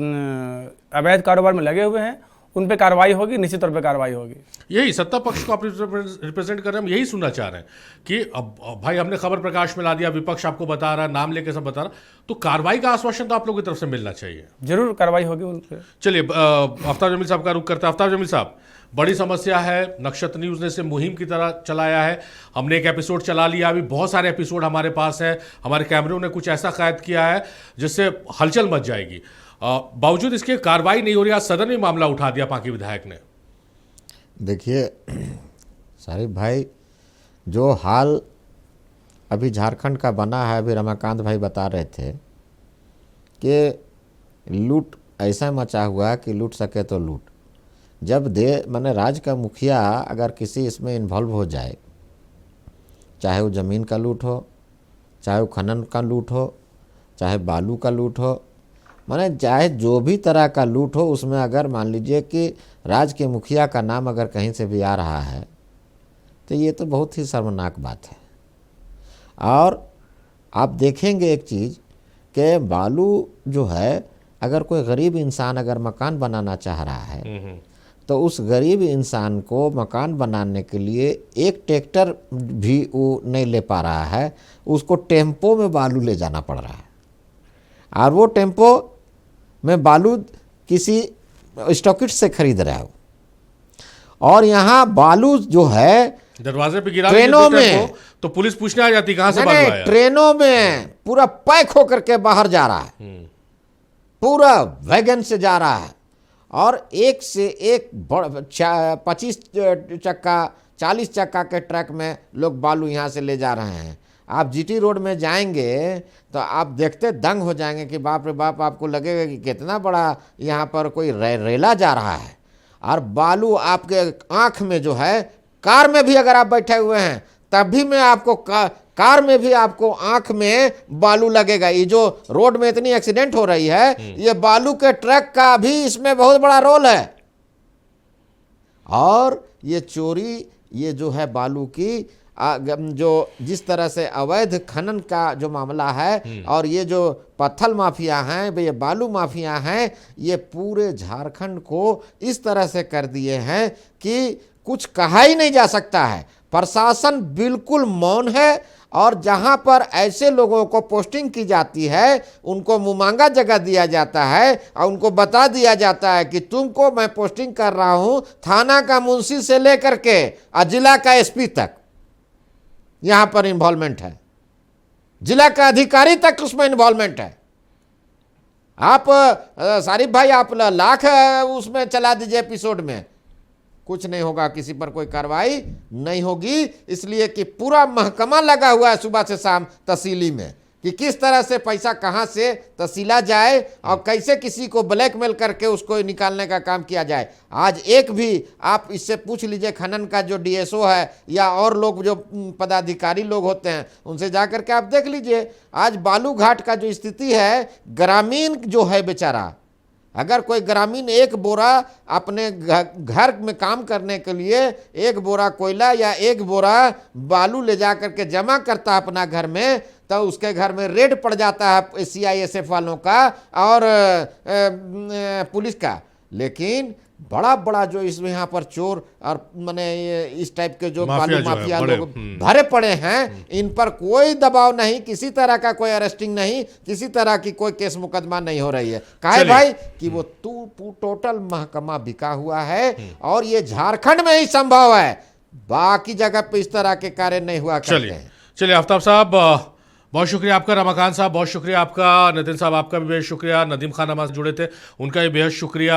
अवैध कारोबार में लगे हुए हैं, उन पे कार्रवाई होगी, निश्चित तौर पे कार्रवाई होगी। यही सत्ता पक्ष को आप रिप्रेजेंट कर रहे हैं, हम यही सुनना चाह रहे हैं कि अब भाई हमने खबर प्रकाश में ला दिया, विपक्ष आपको बता रहा, नाम लेके सब बता रहा, तो कार्रवाई का आश्वासन तो आप लोगों की तरफ से मिलना चाहिए। जरूर कार्रवाई होगी उन पे। चलिए, आफ्ताब जमील साहब का रुख करते हैं। आफ्ताब जमील साहब, बड़ी समस्या है, नक्षत्र न्यूज़ ने इसे मुहिम की तरह चलाया है, हमने एक एपिसोड चला लिया, अभी बहुत सारे एपिसोड हमारे पास है, हमारे कैमरों ने कुछ ऐसा कैद किया है जिससे हलचल मच जाएगी, बावजूद इसके कार्रवाई नहीं हो रही। आज सदन में मामला उठा दिया पांकी विधायक ने। देखिए सारिफ भाई, जो हाल अभी झारखंड का बना है, अभी रमाकांत भाई बता रहे थे कि लूट ऐसा मचा हुआ कि लूट सके तो लूट। जब माने राज्य का मुखिया अगर किसी इसमें इन्वॉल्व हो जाए, चाहे वो ज़मीन का लूट हो, चाहे वो खनन का लूट हो, चाहे बालू का लूट हो, माने चाहे जो भी तरह का लूट हो, उसमें अगर मान लीजिए कि राज्य के मुखिया का नाम अगर कहीं से भी आ रहा है, तो ये तो बहुत ही शर्मनाक बात है। और आप देखेंगे एक चीज़ कि बालू जो है, अगर कोई गरीब इंसान अगर मकान बनाना चाह रहा है, तो उस गरीब इंसान को मकान बनाने के लिए एक ट्रैक्टर भी वो नहीं ले पा रहा है, उसको टेम्पो में बालू ले जाना पड़ रहा है, और वो टेम्पो में बालू किसी स्टॉकिस्ट से खरीद रहा है। और यहाँ बालू जो है दरवाजे पे गिरा ट्रेनों में, तो पुलिस पूछने आ जाती कहां से बालू आया। ट्रेनों में पूरा पैक होकर के बाहर जा रहा है, पूरा वैगन से जा रहा है, और एक से एक 25 चक्का 40 चक्का के ट्रक में लोग बालू यहाँ से ले जा रहे हैं। आप जीटी रोड में जाएंगे तो आप देखते दंग हो जाएंगे कि बाप रे बाप, आपको लगेगा कि कितना बड़ा यहाँ पर कोई रेला जा रहा है। और बालू आपके आँख में जो है, कार में भी अगर आप बैठे हुए हैं तब भी में आपको कार में भी आपको आंख में बालू लगेगा। ये जो रोड में इतनी एक्सीडेंट हो रही है, ये बालू के ट्रक का भी इसमें बहुत बड़ा रोल है। और ये चोरी, ये जो है बालू की जो जिस तरह से अवैध खनन का जो मामला है, और ये जो पत्थर माफिया हैं, ये बालू माफिया हैं, ये पूरे झारखंड को इस तरह से कर दिए हैं कि कुछ कहा ही नहीं जा सकता है। प्रशासन बिल्कुल मौन है, और जहां पर ऐसे लोगों को पोस्टिंग की जाती है, उनको मुमांगा जगह दिया जाता है, और उनको बता दिया जाता है कि तुमको मैं पोस्टिंग कर रहा हूं, थाना का मुंशी से लेकर के जिला का एसपी तक यहां पर इन्वॉल्वमेंट है, जिला का अधिकारी तक उसमें इन्वॉल्वमेंट है। आप सारिफ भाई, आप लाख उसमें चला दीजिए एपिसोड में, कुछ नहीं होगा, किसी पर कोई कार्रवाई नहीं होगी, इसलिए कि पूरा महकमा लगा हुआ है सुबह से शाम तहसीली में कि किस तरह से पैसा कहां से तहसीला जाए और कैसे किसी को ब्लैकमेल करके उसको निकालने का काम किया जाए। आज एक भी आप इससे पूछ लीजिए, खनन का जो डीएसओ है या और लोग जो पदाधिकारी लोग होते हैं, उनसे जाकर के आप देख लीजिए, आज बालू घाट का जो स्थिति है, ग्रामीण जो है बेचारा, अगर कोई ग्रामीण एक बोरा अपने घर में काम करने के लिए एक बोरा कोयला या एक बोरा बालू ले जा करके जमा करता है अपना घर में, तो उसके घर में रेड पड़ जाता है CISF वालों का और पुलिस का। लेकिन बड़ा बड़ा जो इसमें यहाँ पर चोर और माने इस टाइप के जो बालू माफिया लोग भरे पड़े हैं, इन पर कोई दबाव नहीं, किसी तरह का कोई अरेस्टिंग नहीं, किसी तरह की कोई केस मुकदमा नहीं हो रही है। काहे भाई कि वो टोटल महकमा बिका हुआ है और ये झारखंड में ही संभव है, बाकी जगह पे इस तरह के कार्य नहीं हुआ करते हैं। चलिए आफ्ताब साहब बहुत शुक्रिया आपका, रमाकांत साहब बहुत शुक्रिया आपका, नितिन साहब आपका भी बेहद शुक्रिया, नदीम खान हमारे जुड़े थे उनका भी बेहद शुक्रिया।